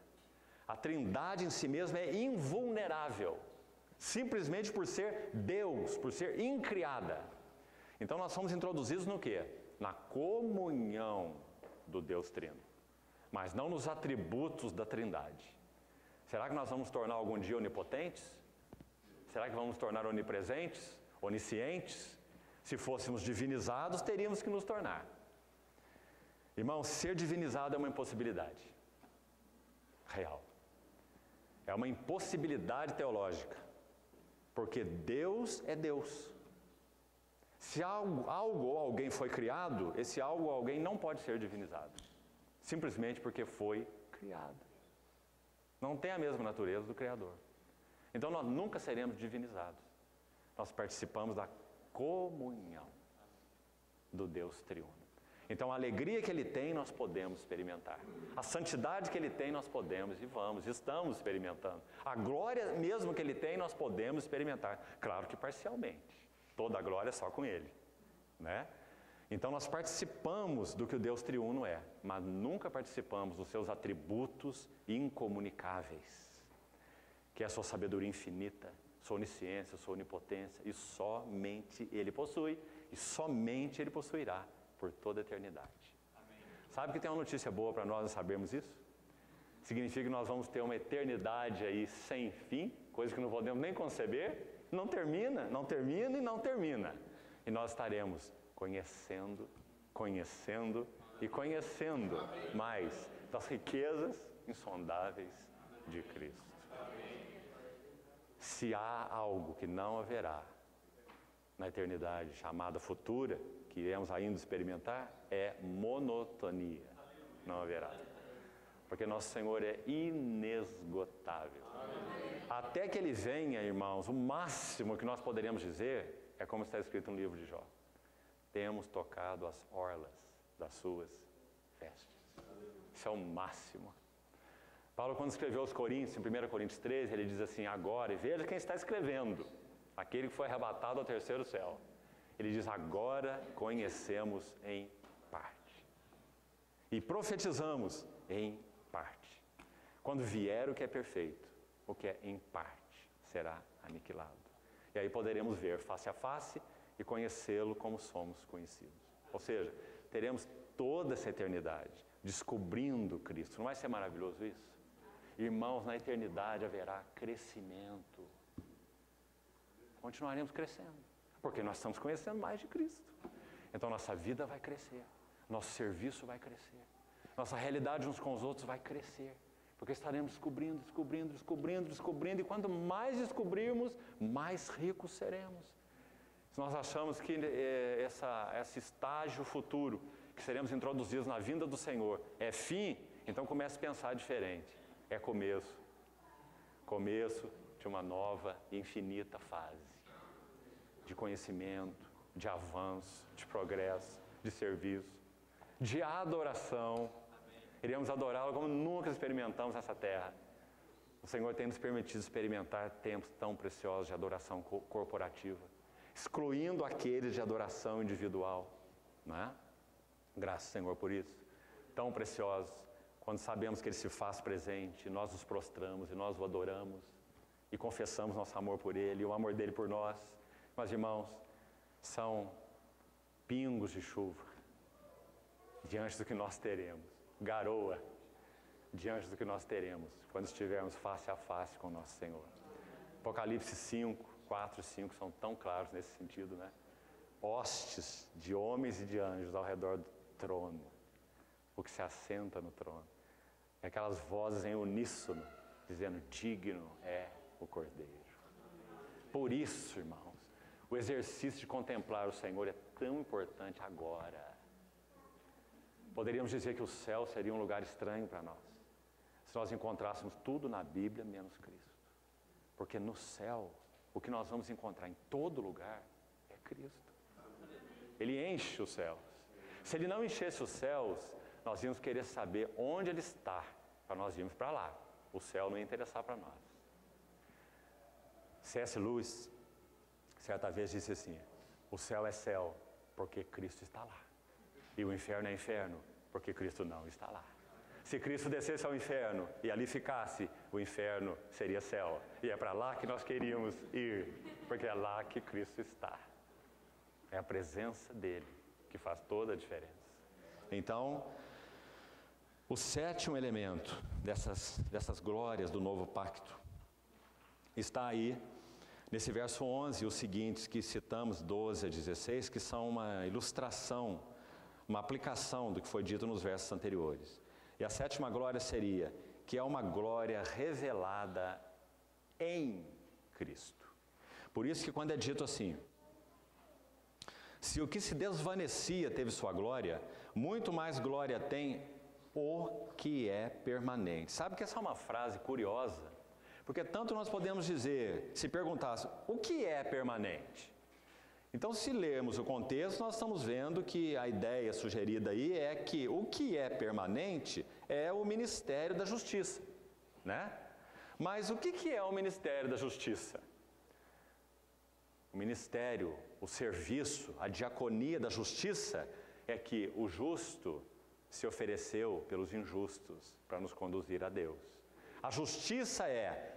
S1: A Trindade em si mesma é invulnerável, simplesmente por ser Deus, por ser incriada. Então nós somos introduzidos no quê? Na comunhão do Deus trino, mas não nos atributos da Trindade. Será que nós vamos tornar algum dia onipotentes? Será que vamos nos tornar onipresentes, oniscientes? Se fôssemos divinizados, teríamos que nos tornar. Irmão, ser divinizado é uma impossibilidade real. É uma impossibilidade teológica, porque Deus é Deus. Se algo ou alguém foi criado, esse algo ou alguém não pode ser divinizado, simplesmente porque foi criado. Não tem a mesma natureza do Criador. Então nós nunca seremos divinizados. Nós participamos da comunhão do Deus triuno. Então a alegria que Ele tem, nós podemos experimentar. A santidade que Ele tem, nós podemos e estamos experimentando. A glória mesmo que Ele tem, nós podemos experimentar. Claro que parcialmente. Toda a glória é só com Ele, né? Então nós participamos do que o Deus triuno é, mas nunca participamos dos seus atributos incomunicáveis, que é a sua sabedoria infinita, sua onisciência, sua onipotência, e somente Ele possui, e somente Ele possuirá por toda a eternidade. Amém. Sabe que tem uma notícia boa para nós sabermos isso? Significa que nós vamos ter uma eternidade aí sem fim, coisa que não podemos nem conceber. Não termina, não termina e não termina. E nós estaremos conhecendo e conhecendo mais das riquezas insondáveis de Cristo. Se há algo que não haverá na eternidade chamada futura, que iremos ainda experimentar, é monotonia. Não haverá. Porque nosso Senhor é inesgotável. Até que Ele venha, irmãos, o máximo que nós poderíamos dizer é como está escrito no livro de Jó. Temos tocado as orlas das suas vestes.
S2: Isso é o máximo. Paulo, quando escreveu aos Coríntios, em 1 Coríntios 13, ele diz assim, agora, e veja quem está escrevendo, aquele que foi arrebatado ao terceiro céu. Ele diz, agora conhecemos em parte. E profetizamos em parte. Quando vier o que é perfeito, o que é em parte será aniquilado. E aí poderemos ver face a face e conhecê-lo como somos conhecidos. Ou seja, teremos toda essa eternidade descobrindo Cristo. Não vai ser maravilhoso isso? Irmãos, na eternidade haverá crescimento. Continuaremos crescendo, porque nós estamos conhecendo mais de Cristo. Então nossa vida vai crescer, nosso serviço vai crescer, nossa realidade uns com os outros vai crescer, porque estaremos descobrindo, e quanto mais descobrirmos, mais ricos seremos. Se nós achamos que esse estágio futuro, que seremos introduzidos na vinda do Senhor, é fim, então comece a pensar diferente. É começo de uma nova e infinita fase de conhecimento, de avanço, de progresso, de serviço, de adoração. Iremos adorá-lo como nunca experimentamos nessa terra. O Senhor tem nos permitido experimentar tempos tão preciosos de adoração corporativa, excluindo aqueles de adoração individual, não é? Graças, Senhor, por isso. Tão preciosos, quando sabemos que Ele se faz presente, nós nos prostramos e nós o adoramos e confessamos nosso amor por Ele e o amor dEle por nós. Mas, irmãos, são pingos de chuva diante do que nós teremos, garoa diante do que nós teremos quando estivermos face a face com o nosso Senhor. Apocalipse 5, 4 e 5 são tão claros nesse sentido, né? Hostes de homens e de anjos ao redor do trono, o que se assenta no trono. E aquelas vozes em uníssono, dizendo, digno é o Cordeiro. Por isso, irmãos, o exercício de contemplar o Senhor é tão importante agora. Poderíamos dizer que o céu seria um lugar estranho para nós, se nós encontrássemos tudo na Bíblia, menos Cristo. Porque no céu, o que nós vamos encontrar em todo lugar é Cristo. Ele enche os céus. Se Ele não enchesse os céus, nós íamos querer saber onde Ele está, para nós irmos para lá. O céu não ia interessar para nós. C.S. Lewis, certa vez disse assim, o céu é céu porque Cristo está lá. E o inferno é inferno porque Cristo não está lá. Se Cristo descesse ao inferno e ali ficasse, o inferno seria céu. E é para lá que nós queríamos ir, porque é lá que Cristo está. É a presença dEle que faz toda a diferença. Então, o sétimo elemento dessas glórias do novo pacto está aí nesse verso 11 e os seguintes que citamos, 12 a 16, que são uma ilustração, uma aplicação do que foi dito nos versos anteriores. E a sétima glória seria que é uma glória revelada em Cristo. Por isso que quando é dito assim, se o que se desvanecia teve sua glória, muito mais glória tem o que é permanente. Sabe que essa é uma frase curiosa? Porque tanto nós podemos dizer, se perguntasse, o que é permanente? Então, se lermos o contexto, nós estamos vendo que a ideia sugerida aí é que o que é permanente é o Ministério da Justiça, né? Mas o que é o Ministério da Justiça? O ministério, o serviço, a diaconia da justiça é que o justo se ofereceu pelos injustos para nos conduzir a Deus. A justiça é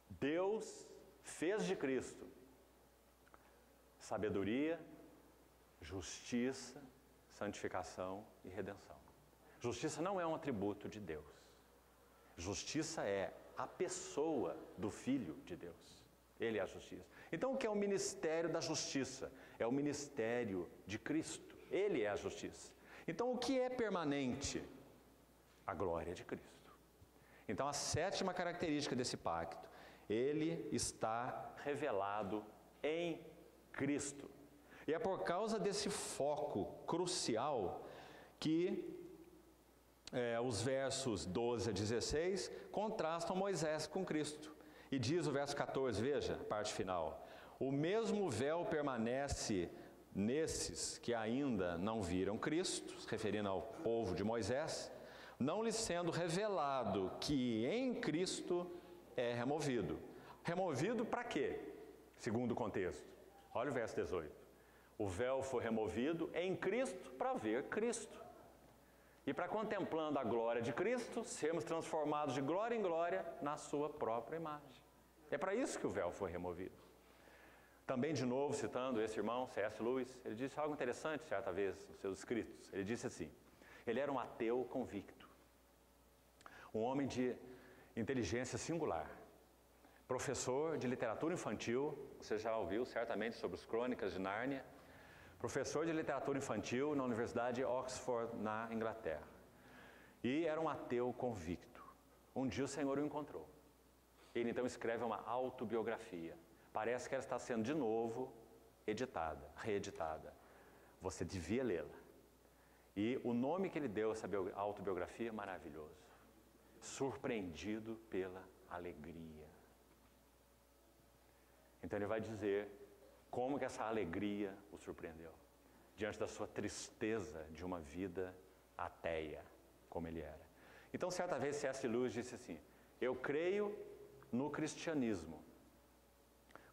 S2: Deus fez de Cristo sabedoria, justiça, santificação e redenção. Justiça não é um atributo de Deus. Justiça é a pessoa do Filho de Deus. Ele é a justiça. Então, o que é o ministério da justiça? É o ministério de Cristo. Ele é a justiça. Então, o que é permanente? A glória de Cristo. Então, a sétima característica desse pacto, ele está revelado em Cristo. E é por causa desse foco crucial que os versos 12 a 16 contrastam Moisés com Cristo. E diz o verso 14, veja, a parte final. O mesmo véu permanece nesses que ainda não viram Cristo, se referindo ao povo de Moisés,
S1: não lhe sendo revelado que em Cristo é removido. Removido para quê? Segundo o contexto. Olha o verso 18. O véu foi removido em Cristo para ver Cristo. E para, contemplando a glória de Cristo, sermos transformados de glória em glória na sua própria imagem. É para isso que o véu foi removido. Também, de novo, citando esse irmão, C.S. Lewis, ele disse algo interessante certa vez nos seus escritos. Ele disse assim: ele era um ateu convicto, um homem de inteligência singular, professor de literatura infantil, você já ouviu certamente sobre os Crônicas de Nárnia, professor de literatura infantil na Universidade de Oxford, na Inglaterra. E era um ateu convicto. Um dia o Senhor o encontrou. Ele então escreve uma autobiografia. Parece que ela está sendo de novo editada, reeditada. Você devia lê-la. E o nome que ele deu a essa autobiografia é maravilhoso. Surpreendido pela alegria. Então ele vai dizer como que essa alegria o surpreendeu, diante da sua tristeza de uma vida ateia, como ele era. Então, certa vez, C.S. Lewis disse assim: eu creio no cristianismo,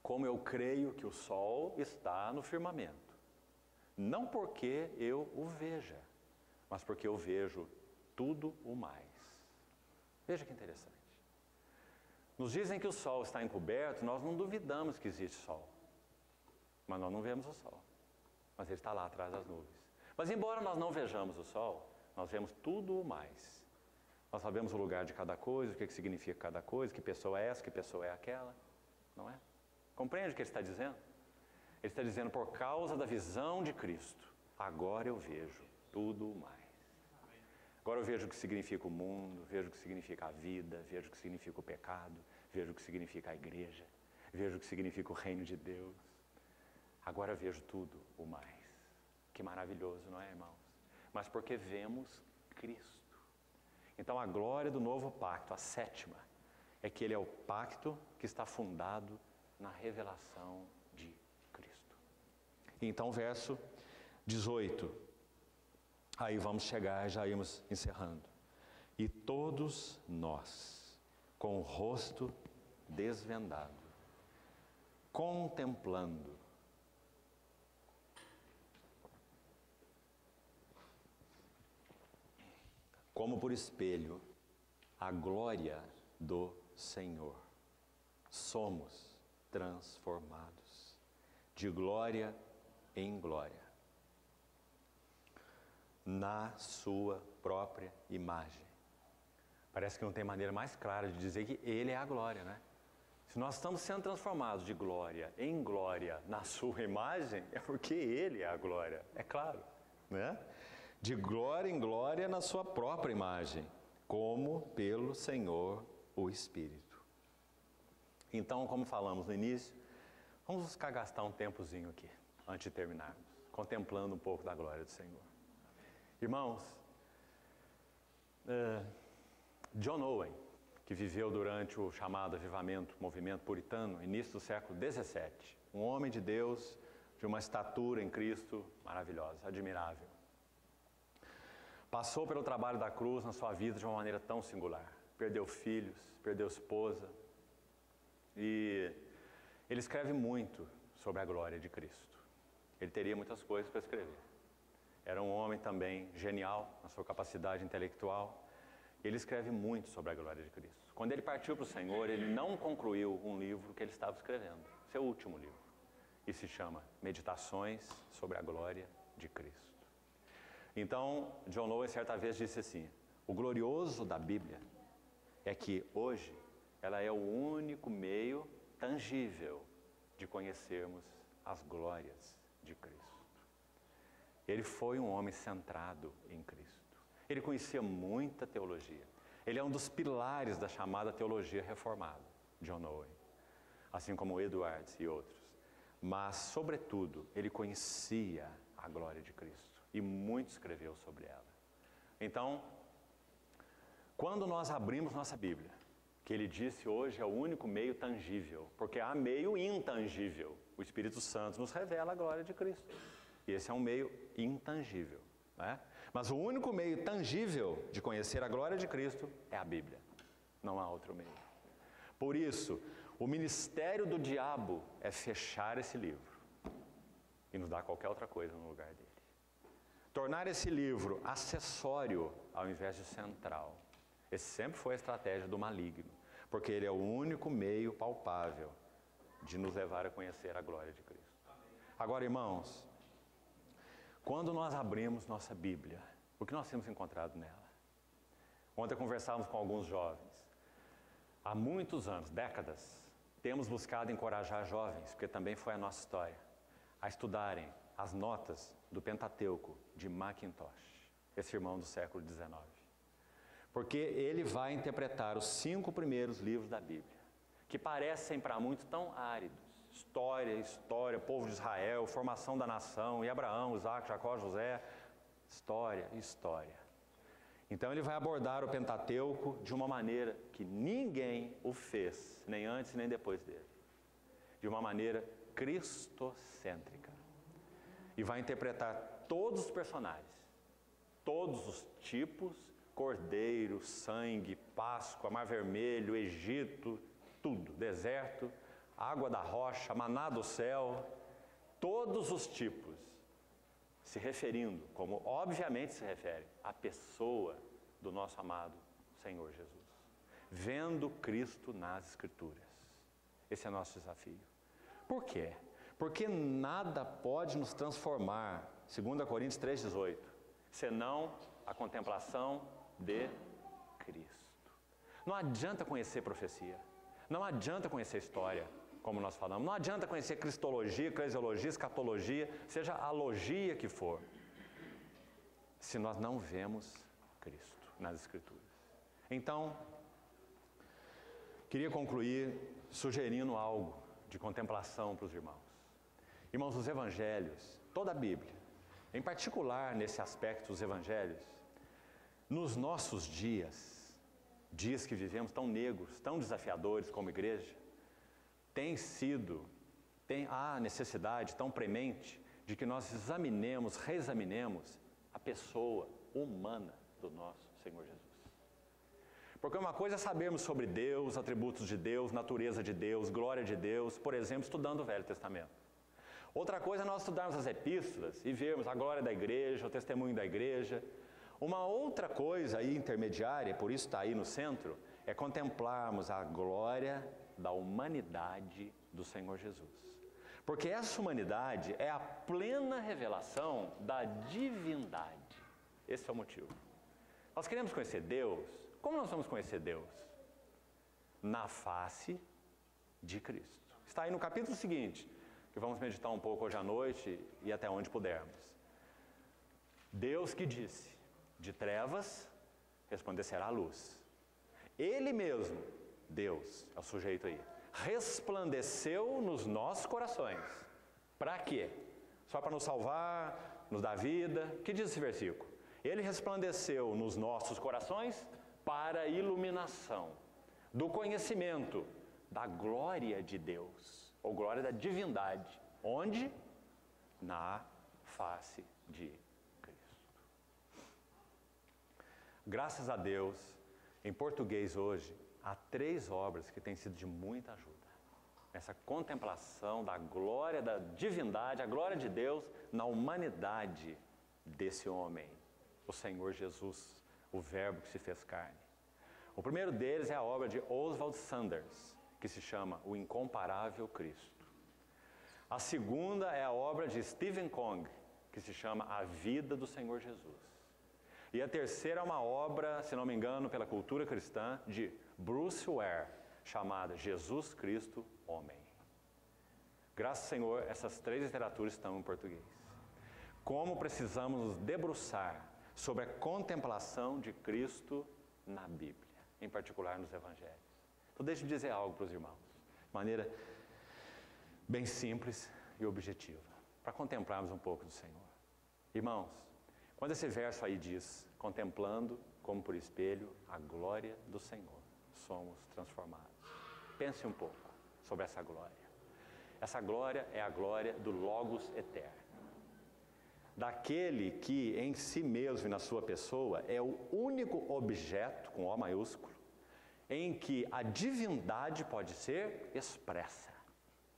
S1: como eu creio que o sol está no firmamento. Não porque eu o veja, mas porque eu vejo tudo o mais. Veja que interessante. Nos dizem que o sol está encoberto, nós não duvidamos que existe sol. Mas nós não vemos o sol. Mas ele está lá atrás das nuvens. Mas embora nós não vejamos o sol, nós vemos tudo o mais. Nós sabemos o lugar de cada coisa, o que significa cada coisa, que pessoa é essa, que pessoa é aquela. Não é? Compreende o que ele está dizendo? Ele está dizendo, por causa da visão de Cristo, agora eu vejo tudo o mais. Agora eu vejo o que significa o mundo, vejo o que significa a vida, vejo o que significa o pecado, vejo o que significa a igreja, vejo o que significa o reino de Deus. Agora eu vejo tudo o mais. Que maravilhoso, não é, irmãos? Mas porque vemos Cristo. Então a glória do novo pacto, a sétima, é que ele é o pacto que está fundado na revelação de Cristo. Então, verso 18. Aí vamos chegar, já íamos encerrando. E todos nós, com o rosto desvendado, contemplando como por espelho a glória do Senhor, somos transformados de glória em glória, na sua própria imagem. Parece que não tem maneira mais clara de dizer que Ele é a glória, né? Se nós estamos sendo transformados de glória em glória na sua imagem, é porque Ele é a glória, é claro, né? De glória em glória na sua própria imagem, como pelo Senhor o Espírito. Então, como falamos no início, vamos buscar gastar um tempozinho aqui, antes de terminarmos, contemplando um pouco da glória do Senhor. Irmãos, John Owen, que viveu durante o chamado avivamento, movimento puritano, início do século XVII, um homem de Deus, de uma estatura em Cristo maravilhosa, admirável. Passou pelo trabalho da cruz na sua vida de uma maneira tão singular. Perdeu filhos, perdeu esposa. E ele escreve muito sobre a glória de Cristo. Ele teria muitas coisas para escrever. Era um homem também genial na sua capacidade intelectual. Ele escreve muito sobre a glória de Cristo. Quando ele partiu para o Senhor, ele não concluiu um livro que ele estava escrevendo. Seu último livro. E se chama Meditações sobre a Glória de Cristo. Então, John Owen certa vez disse assim: o glorioso da Bíblia é que hoje ela é o único meio tangível de conhecermos as glórias de Cristo. Ele foi um homem centrado em Cristo. Ele conhecia muita teologia. Ele é um dos pilares da chamada teologia reformada, John Owen, assim como Edwards e outros. Mas, sobretudo, ele conhecia a glória de Cristo. E muito escreveu sobre ela. Então, quando nós abrimos nossa Bíblia, que ele disse hoje é o único meio tangível, porque há meio intangível. O Espírito Santo nos revela a glória de Cristo. E esse é um meio intangível, né?
S2: Mas o único meio tangível de conhecer a glória de Cristo é a Bíblia. Não há outro meio. Por isso, o ministério do diabo é fechar esse livro e nos dar qualquer outra coisa no lugar dele. Tornar esse livro acessório ao invés de central. Esse sempre foi a estratégia do maligno, porque ele é o único meio palpável de nos levar a conhecer a glória de Cristo. Agora, irmãos, quando nós abrimos nossa Bíblia, o que nós temos encontrado nela? Ontem conversávamos com alguns jovens. Há muitos anos, décadas, temos buscado encorajar jovens, porque também foi a nossa história, a estudarem as notas do Pentateuco de Macintosh, esse irmão do século XIX. Porque ele vai interpretar os 5 primeiros livros da Bíblia, que parecem para muitos tão áridos. História, povo de Israel, formação da nação, e Abraão, Isaac, Jacó, José, história. Então ele vai abordar o Pentateuco de uma maneira que ninguém o fez, nem antes nem depois dele. De uma maneira cristocêntrica. E vai interpretar todos os personagens, todos os tipos, cordeiro, sangue, Páscoa, Mar Vermelho, Egito, tudo, deserto, água da rocha, maná do céu, todos os tipos, se referindo, como obviamente se refere, à pessoa do nosso amado Senhor Jesus. Vendo Cristo nas Escrituras. Esse é o nosso desafio. Por quê? Porque nada pode nos transformar, 2 Coríntios 3,18, senão a contemplação de Cristo. Não adianta conhecer profecia, não adianta conhecer história, como nós falamos, não adianta conhecer cristologia, eclesiologia, escatologia, seja a logia que for, se nós não vemos Cristo nas Escrituras. Então, queria concluir sugerindo algo de contemplação para os irmãos. Irmãos, os evangelhos, toda a Bíblia, em particular nesse aspecto dos evangelhos, nos nossos dias que vivemos tão negros, tão desafiadores como igreja, tem a necessidade tão premente de que nós examinemos, reexaminemos a pessoa humana do nosso Senhor Jesus. Porque uma coisa é sabermos sobre Deus, atributos de Deus, natureza de Deus, glória de Deus, por exemplo, estudando o Velho Testamento. Outra coisa é nós estudarmos as epístolas e vermos a glória da igreja, o testemunho da igreja. Uma outra coisa aí intermediária, por isso está aí no centro, é contemplarmos a glória da humanidade do Senhor Jesus. Porque essa humanidade é a plena revelação da divindade. Esse é o motivo. Nós queremos conhecer Deus. Como nós vamos conhecer Deus? Na face de Cristo. Está aí no capítulo seguinte, que vamos meditar um pouco hoje à noite e até onde pudermos. Deus que disse, de trevas resplandecerá a luz. Ele mesmo, Deus, é o sujeito aí, resplandeceu nos nossos corações. Para quê? Só para nos salvar, nos dar vida? O que diz esse versículo? Ele resplandeceu nos nossos corações para a iluminação do conhecimento da glória de Deus, ou glória da divindade. Onde? Na face de Cristo. Graças a Deus, em português hoje, há 3 obras que têm sido de muita ajuda. Essa contemplação da glória da divindade, a glória de Deus na humanidade desse homem, o Senhor Jesus, o Verbo que se fez carne. O primeiro deles é a obra de Oswald Sanders, que se chama O Incomparável Cristo. A segunda é a obra de Stephen Kong, que se chama A Vida do Senhor Jesus. E a terceira é uma obra, se não me engano, pela cultura cristã, de Bruce Ware, chamada Jesus Cristo Homem. Graças ao Senhor, essas 3 literaturas estão em português. Como precisamos nos debruçar sobre a contemplação de Cristo na Bíblia, em particular nos Evangelhos. Então deixe-me dizer algo para os irmãos, de maneira bem simples e objetiva, para contemplarmos um pouco do Senhor. Irmãos, quando esse verso aí diz, contemplando como por espelho a glória do Senhor, somos transformados. Pense um pouco sobre essa glória. Essa glória é a glória do Logos eterno. daquele que em si mesmo e na sua pessoa é o único objeto, com O maiúsculo, em que a divindade pode ser expressa.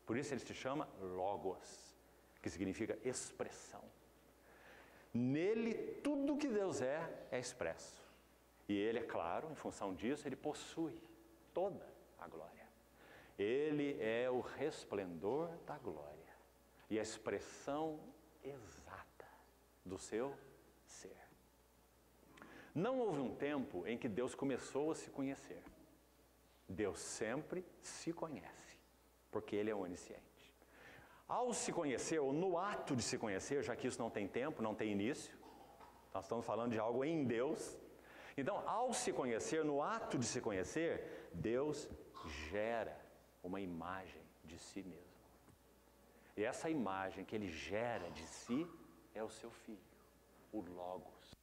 S2: Por isso ele se chama Logos, que significa expressão. Nele, tudo que Deus é expresso. E ele, é claro, em função disso, ele possui toda a glória. Ele é o resplendor da glória e a expressão exata do seu ser. Não houve um tempo em que Deus começou a se conhecer. Deus sempre se conhece, porque Ele é onisciente. Ao se conhecer, ou no ato de se conhecer, já que isso não tem tempo, não tem início, nós estamos falando de algo em Deus. Então, ao se conhecer, no ato de se conhecer, Deus gera uma imagem de si mesmo. E essa imagem que Ele gera de si é o seu Filho, o Logos.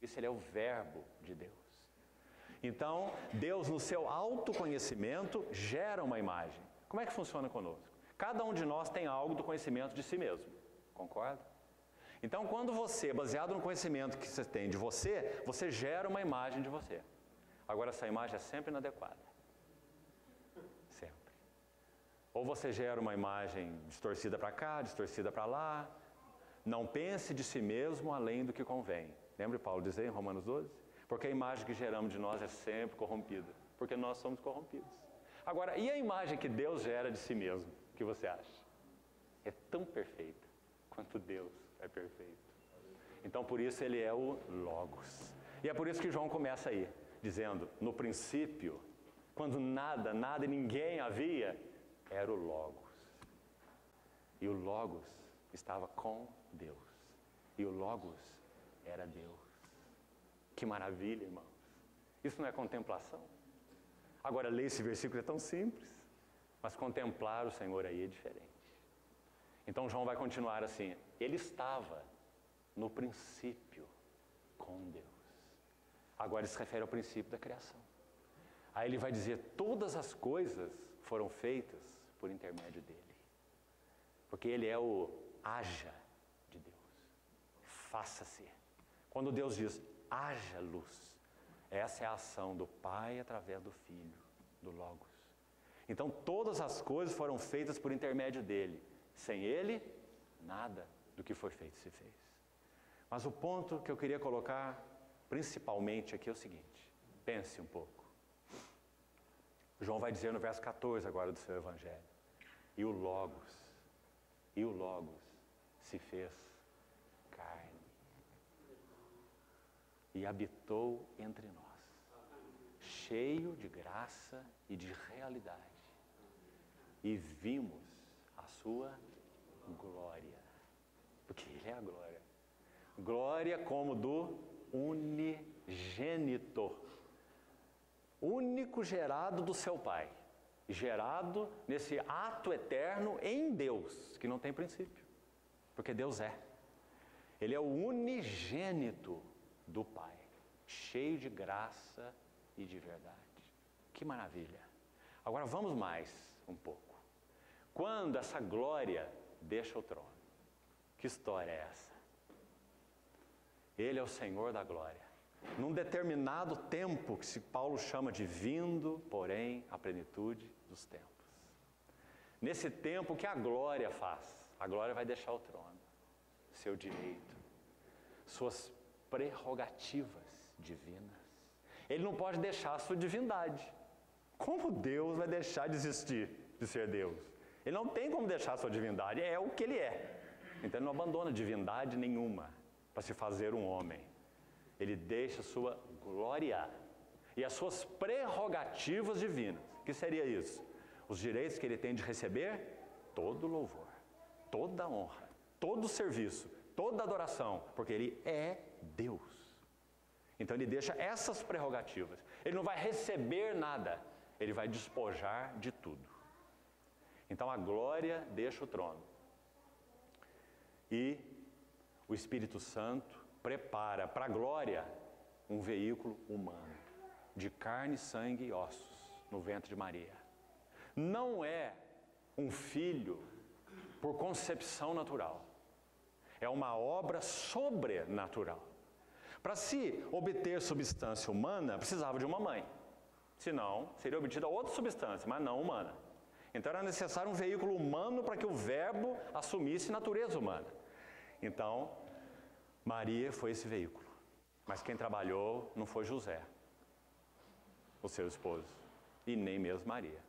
S2: Isso ele é o Verbo de Deus. Então, Deus, no seu autoconhecimento, gera uma imagem. Como é que funciona conosco? Cada um de nós tem algo do conhecimento de si mesmo. Concorda? Então, quando você, baseado no conhecimento que você tem de você, você gera uma imagem de você. Agora, essa imagem é sempre inadequada. Sempre. Ou você gera uma imagem distorcida para cá, distorcida para lá. Não pense de si mesmo além do que convém. Lembra Paulo dizer em Romanos 12? Porque a imagem que geramos de nós é sempre corrompida. Porque nós somos corrompidos. Agora, e a imagem que Deus gera de si mesmo? O que você acha? É tão perfeita quanto Deus é perfeito. Então, por isso, ele é o Logos. E é por isso que João começa aí, dizendo, no princípio, quando nada e ninguém havia, era o Logos. E o Logos estava com Deus. E o Logos era Deus. Que maravilha, irmãos. Isso não é contemplação? Agora, ler esse versículo é tão simples, mas contemplar o Senhor aí é diferente. Então, João vai continuar assim, ele estava no princípio com Deus. Agora, ele se refere ao princípio da criação. Aí ele vai dizer, todas as coisas foram feitas por intermédio dele. Porque ele é o haja de Deus. Faça-se. Quando Deus diz, haja luz, essa é a ação do Pai através do Filho, do Logos. Então, todas as coisas foram feitas por intermédio dele. Sem ele, nada do que foi feito se fez. Mas o ponto que eu queria colocar, principalmente aqui, é o seguinte. Pense um pouco. João vai dizer no verso 14 agora do seu Evangelho. E o Logos se fez carne. E habitou entre nós. Cheio de graça e de realidade. E vimos a sua glória. Porque Ele é a glória. Glória como do unigênito. Único gerado do seu Pai. Gerado nesse ato eterno em Deus, que não tem princípio. Porque Deus é. Ele é o unigênito do Pai. Cheio de graça e de verdade. Que maravilha. Agora vamos mais um pouco. Quando essa glória deixa o trono. Que história é essa? Ele é o Senhor da glória. Num determinado tempo, que Paulo chama de vindo, porém, a plenitude dos tempos. Nesse tempo, o que a glória faz? A glória vai deixar o trono, seu direito, suas prerrogativas divinas. Ele não pode deixar a sua divindade. Como Deus vai deixar de existir, de ser Deus? Ele não tem como deixar a sua divindade, é o que Ele é. Então Ele não abandona divindade nenhuma para se fazer um homem. Ele deixa a sua glória e as suas prerrogativas divinas. O que seria isso? Os direitos que Ele tem de receber todo louvor, toda honra, todo serviço, toda adoração, porque Ele é Deus. Então Ele deixa essas prerrogativas. Ele não vai receber nada, Ele vai despojar de tudo. Então a glória deixa o trono. E o Espírito Santo prepara para a glória um veículo humano, de carne, sangue e ossos, no ventre de Maria. Não é um filho por concepção natural. É uma obra sobrenatural. Para se obter substância humana, precisava de uma mãe. Senão, seria obtida outra substância, mas não humana. Então era necessário um veículo humano para que o verbo assumisse natureza humana. Então, Maria foi esse veículo. Mas quem trabalhou não foi José, o seu esposo, e nem mesmo Maria.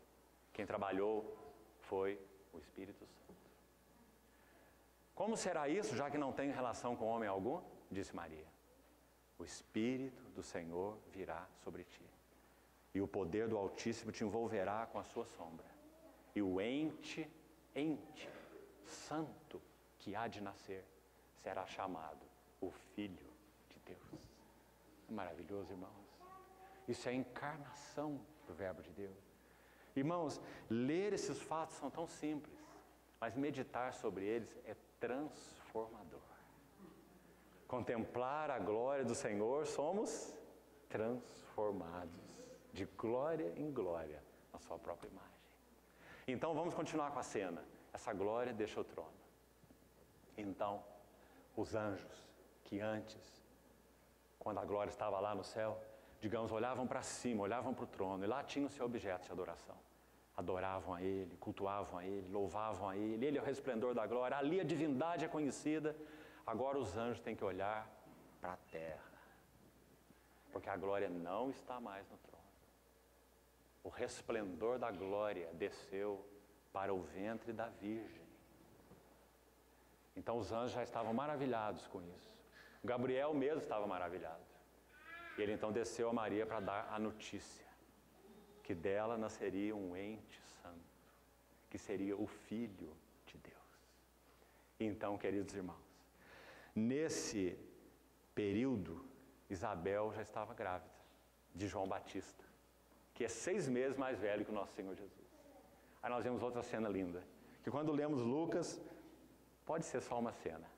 S2: Quem trabalhou foi o Espírito Santo. Como será isso, já que não tem relação com homem algum? Disse Maria. O Espírito do Senhor virá sobre ti, e o poder do Altíssimo te envolverá com a sua sombra. E o ente santo que há de nascer será chamado o Filho de Deus. É maravilhoso, irmãos. Isso é a encarnação do Verbo de Deus. Irmãos, ler esses fatos são tão simples, mas meditar sobre eles é transformador. Contemplar a glória do Senhor, somos transformados de glória em glória na sua própria imagem. Então vamos continuar com a cena. Essa glória deixa o trono. Então, os anjos que antes, quando a glória estava lá no céu, digamos, olhavam para cima, olhavam para o trono, e lá tinha o seu objeto de adoração. Adoravam a Ele, cultuavam a Ele, louvavam a Ele. Ele é o resplendor da glória, ali a divindade é conhecida. Agora os anjos têm que olhar para a terra, porque a glória não está mais no trono. O resplendor da glória desceu para o ventre da Virgem. Então os anjos já estavam maravilhados com isso. Gabriel mesmo estava maravilhado. E ele então desceu a Maria para dar a notícia que dela nasceria um ente santo, que seria o Filho de Deus. Então, queridos irmãos, nesse período, Isabel já estava grávida de João Batista, que é 6 meses mais velho que o nosso Senhor Jesus. Aí nós vemos outra cena linda, que quando lemos Lucas, pode ser só uma cena,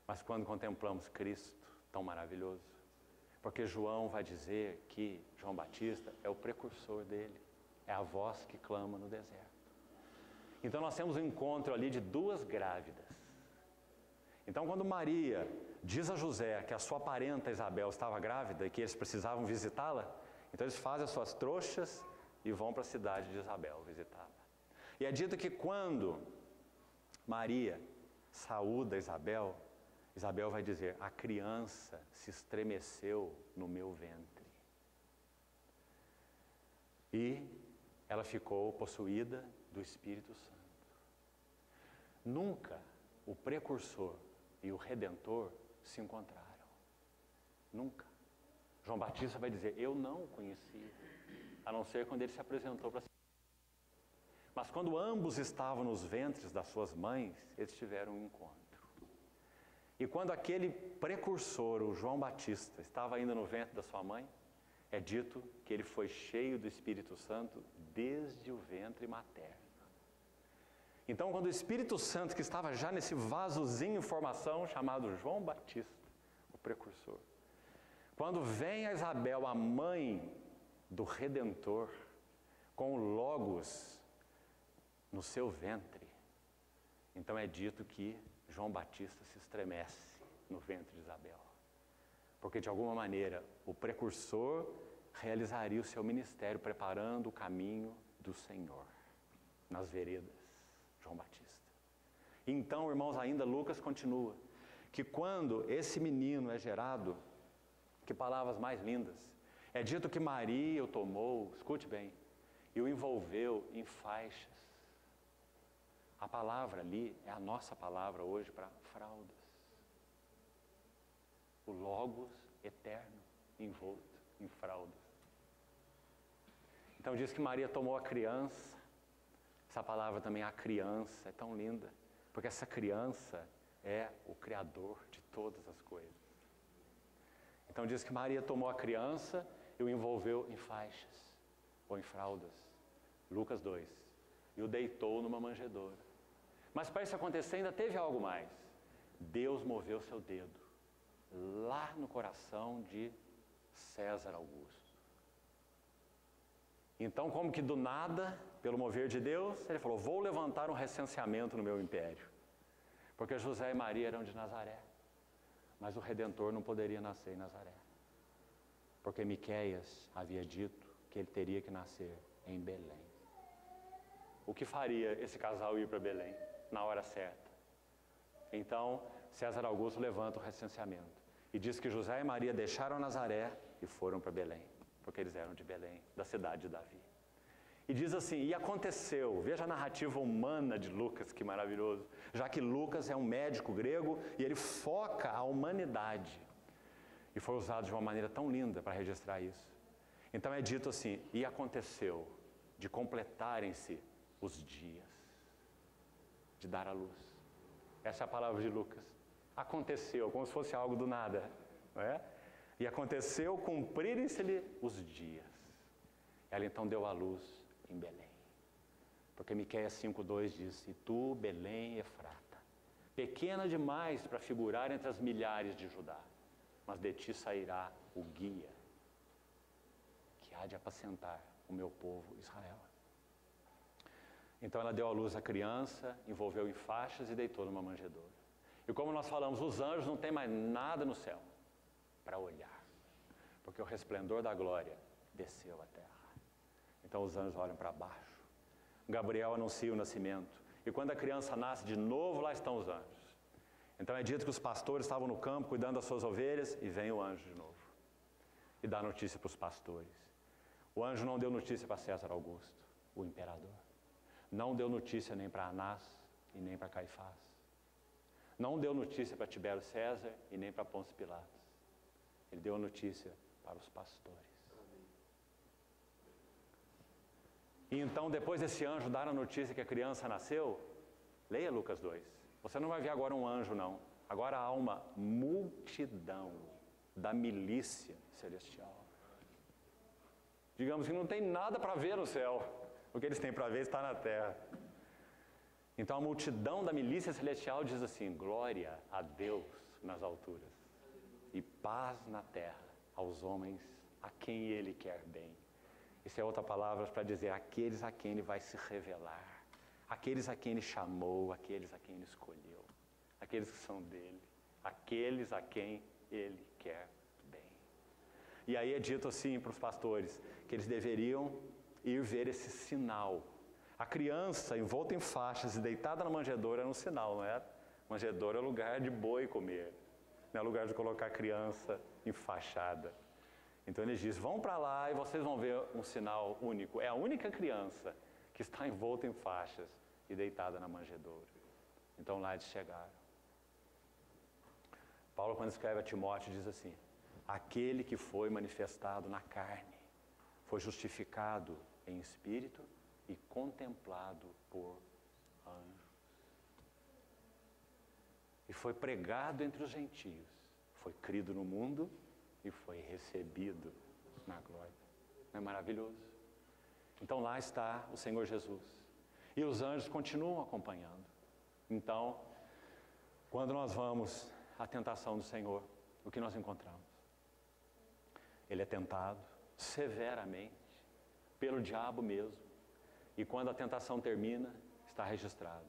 S2: mas quando contemplamos Cristo, tão maravilhoso, porque João vai dizer que João Batista é o precursor dele, é a voz que clama no deserto. Então nós temos um encontro ali de 2 grávidas. Então quando Maria diz a José que a sua parenta Isabel estava grávida e que eles precisavam visitá-la, então eles fazem as suas trouxas e vão para a cidade de Isabel visitá-la. E é dito que quando Maria saúda Isabel, Isabel vai dizer, a criança se estremeceu no meu ventre. E ela ficou possuída do Espírito Santo. Nunca o precursor e o Redentor se encontraram. Nunca. João Batista vai dizer, eu não o conhecia, a não ser quando ele se apresentou para si. Mas quando ambos estavam nos ventres das suas mães, eles tiveram um encontro. E quando aquele precursor, o João Batista, estava ainda no ventre da sua mãe, é dito que ele foi cheio do Espírito Santo desde o ventre materno. Então, quando o Espírito Santo, que estava já nesse vasozinho em formação, chamado João Batista, o precursor, quando vem a Isabel, a mãe do Redentor, com o Logos no seu ventre, então é dito que João Batista se estremece no ventre de Isabel. Porque de alguma maneira o precursor realizaria o seu ministério preparando o caminho do Senhor nas veredas, João Batista. Então, irmãos, ainda Lucas continua que quando esse menino é gerado, que palavras mais lindas, é dito que Maria o tomou, escute bem, e o envolveu em faixas. A palavra ali é a nossa palavra hoje para fraldas. O Logos eterno envolto em fraldas. Então diz que Maria tomou a criança. Essa palavra também, a criança, é tão linda, porque essa criança é o Criador de todas as coisas. Então diz que Maria tomou a criança e o envolveu em faixas, ou em fraldas. Lucas 2. E o deitou numa manjedoura. Mas para isso acontecer ainda teve algo mais. Deus moveu seu dedo lá no coração de César Augusto. Então, como que do nada, pelo mover de Deus, ele falou, vou levantar um recenseamento no meu império. Porque José e Maria eram de Nazaré, mas o Redentor não poderia nascer em Nazaré. Porque Miqueias havia dito que ele teria que nascer em Belém. O que faria esse casal ir para Belém na hora certa? Então, César Augusto levanta o recenseamento e diz que José e Maria deixaram Nazaré e foram para Belém, porque eles eram de Belém, da cidade de Davi. E diz assim, e aconteceu, veja a narrativa humana de Lucas, que maravilhoso, já que Lucas é um médico grego e ele foca a humanidade. E foi usado de uma maneira tão linda para registrar isso. Então é dito assim, e aconteceu de completarem-se os dias de dar à luz. Essa é a palavra de Lucas. Aconteceu, como se fosse algo do nada, não é? E aconteceu cumprirem-se-lhe os dias. Ela então deu à luz em Belém. Porque Miqueias 5:2 diz, e tu, Belém Efrata, pequena demais para figurar entre as milhares de Judá, mas de ti sairá o guia, que há de apacentar o meu povo Israel. Então ela deu à luz a criança, envolveu em faixas e deitou numa manjedoura. E como nós falamos, os anjos não têm mais nada no céu para olhar, porque o resplendor da glória desceu à terra. Então os anjos olham para baixo. Gabriel anuncia o nascimento. E quando a criança nasce de novo, lá estão os anjos. Então é dito que os pastores estavam no campo cuidando das suas ovelhas e vem o anjo de novo. E dá notícia para os pastores. O anjo não deu notícia para César Augusto, o imperador. Não deu notícia nem para Anás e nem para Caifás. Não deu notícia para Tibério César e nem para Pôncio Pilatos. Ele deu notícia para os pastores. E então, depois desse anjo dar a notícia que a criança nasceu, leia Lucas 2. Você não vai ver agora um anjo, não. Agora há uma multidão da milícia celestial. Digamos que não tem nada para ver no céu. O que eles têm para ver está na terra. Então a multidão da milícia celestial diz assim, glória a Deus nas alturas e paz na terra aos homens a quem Ele quer bem. Isso é outra palavra para dizer aqueles a quem Ele vai se revelar, aqueles a quem Ele chamou, aqueles a quem Ele escolheu, aqueles que são dEle, aqueles a quem Ele quer bem. E aí é dito assim para os pastores, que eles deveriam ir ver esse sinal. A criança envolta em faixas e deitada na manjedoura era um sinal, não era? Manjedoura é lugar de boi comer, não é lugar de colocar a criança enfaixada. Então ele diz, vão para lá e vocês vão ver um sinal único. É a única criança que está envolta em faixas e deitada na manjedoura. Então lá eles chegaram. Paulo, quando escreve a Timóteo, diz assim, aquele que foi manifestado na carne, foi justificado em espírito e contemplado por anjos. E foi pregado entre os gentios, foi crido no mundo e foi recebido na glória. Não é maravilhoso? Então lá está o Senhor Jesus. E os anjos continuam acompanhando. Então, quando nós vamos à tentação do Senhor, o que nós encontramos? Ele é tentado severamente pelo diabo mesmo. E quando a tentação termina, está registrado.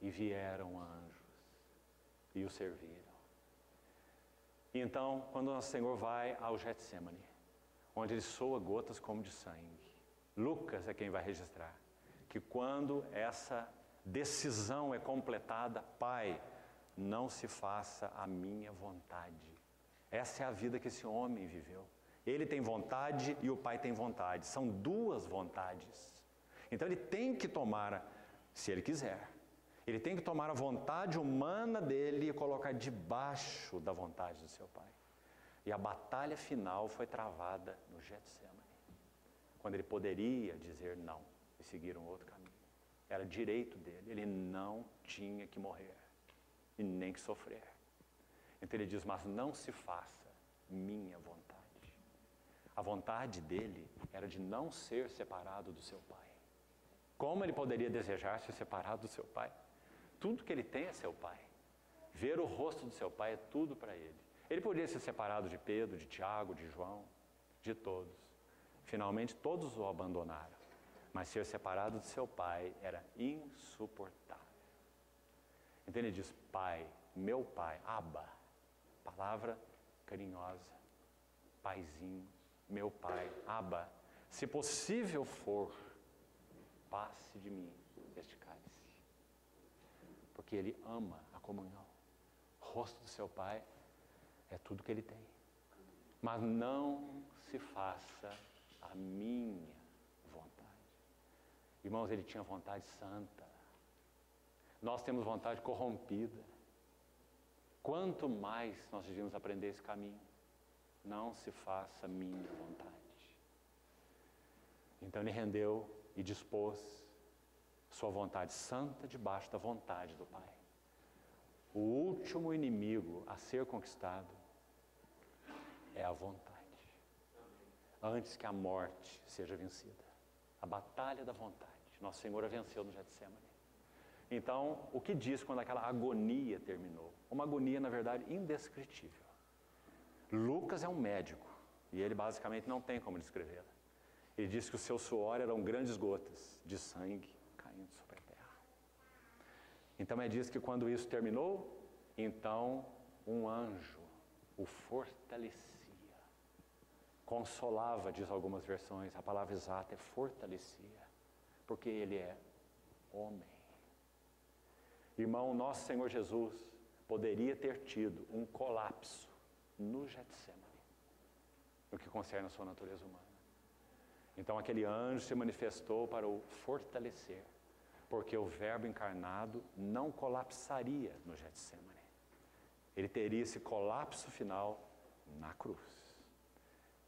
S2: E vieram anjos e o serviram. E então, quando o nosso Senhor vai ao Getsemane, onde ele soa gotas como de sangue, Lucas é quem vai registrar que quando essa decisão é completada, Pai, não se faça a minha vontade. Essa é a vida que esse homem viveu. Ele tem vontade e o Pai tem vontade. São duas vontades. Então ele tem que tomar, se ele quiser, ele tem que tomar a vontade humana dele e colocar debaixo da vontade do seu Pai. E a batalha final foi travada no Getsemane, quando ele poderia dizer não e seguir um outro caminho. Era direito dele, ele não tinha que morrer e nem que sofrer. Então ele diz, mas não se faça minha vontade. A vontade dele era de não ser separado do seu Pai. Como ele poderia desejar ser separado do seu Pai? Tudo que ele tem é seu Pai. Ver o rosto do seu Pai é tudo para ele. Ele poderia ser separado de Pedro, de Tiago, de João, de todos. Finalmente todos o abandonaram. Mas ser separado de seu Pai era insuportável. Então ele diz, Pai, meu Pai, Abba, palavra carinhosa, Paizinho, meu Pai, Abba, se possível for, passe de mim este cálice. Porque ele ama a comunhão. O rosto do seu Pai é tudo que ele tem. Mas não se faça a minha vontade. Irmãos, ele tinha vontade santa. Nós temos vontade corrompida. Quanto mais nós devíamos aprender esse caminho. Não se faça a minha vontade. Então ele rendeu e dispôs sua vontade santa debaixo da vontade do Pai. O último inimigo a ser conquistado é a vontade. Antes que a morte seja vencida. A batalha da vontade. Nosso Senhor a venceu no Getsemane. Então, o que diz quando aquela agonia terminou? Uma agonia, na verdade, indescritível. Lucas é um médico, e ele basicamente não tem como descrevê-la. Ele diz que o seu suor eram grandes gotas de sangue caindo sobre a terra. Então, diz que quando isso terminou, então um anjo o fortalecia. Consolava, diz algumas versões, a palavra exata é fortalecia, porque ele é homem. Irmão, nosso Senhor Jesus poderia ter tido um colapso no Getsemane, no que concerne a sua natureza humana. Então aquele anjo se manifestou para o fortalecer, porque o Verbo encarnado não colapsaria no Getsemane. Ele teria esse colapso final na cruz.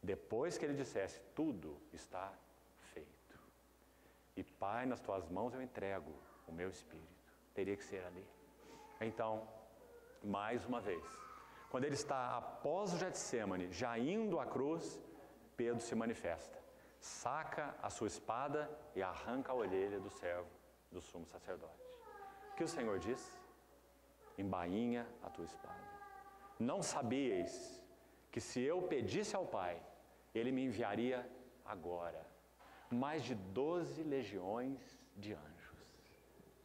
S2: Depois que ele dissesse, tudo está feito. E Pai, nas tuas mãos eu entrego o meu espírito. Teria que ser ali. Então, mais uma vez, quando ele está após o Getsemane, já indo à cruz, Pedro se manifesta. Saca a sua espada e arranca a orelha do servo do sumo sacerdote. O que o Senhor diz? Embainha a tua espada. Não sabíeis que se eu pedisse ao Pai, Ele me enviaria agora mais de 12 legiões de anjos.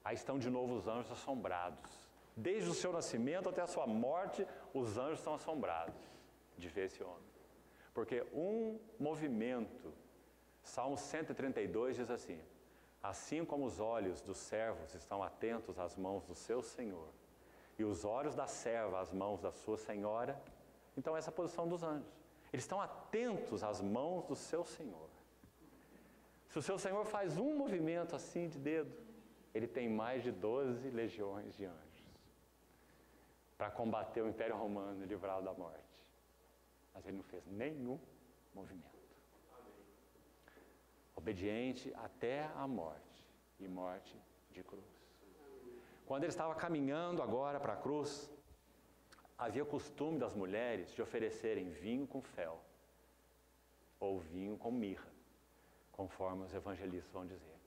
S2: Aí estão de novo os anjos assombrados. Desde o seu nascimento até a sua morte, os anjos estão assombrados de ver esse homem. Porque um movimento, Salmo 132 diz assim, assim como os olhos dos servos estão atentos às mãos do seu Senhor, e os olhos da serva às mãos da sua senhora, então essa é a posição dos anjos. Eles estão atentos às mãos do seu Senhor. Se o seu Senhor faz um movimento assim de dedo, ele tem mais de 12 legiões de anjos para combater o Império Romano e livrá-lo da morte. Mas ele não fez nenhum movimento. Obediente até a morte, e morte de cruz. Quando ele estava caminhando agora para a cruz, havia costume das mulheres de oferecerem vinho com fel, ou vinho com mirra, conforme os evangelistas vão dizer.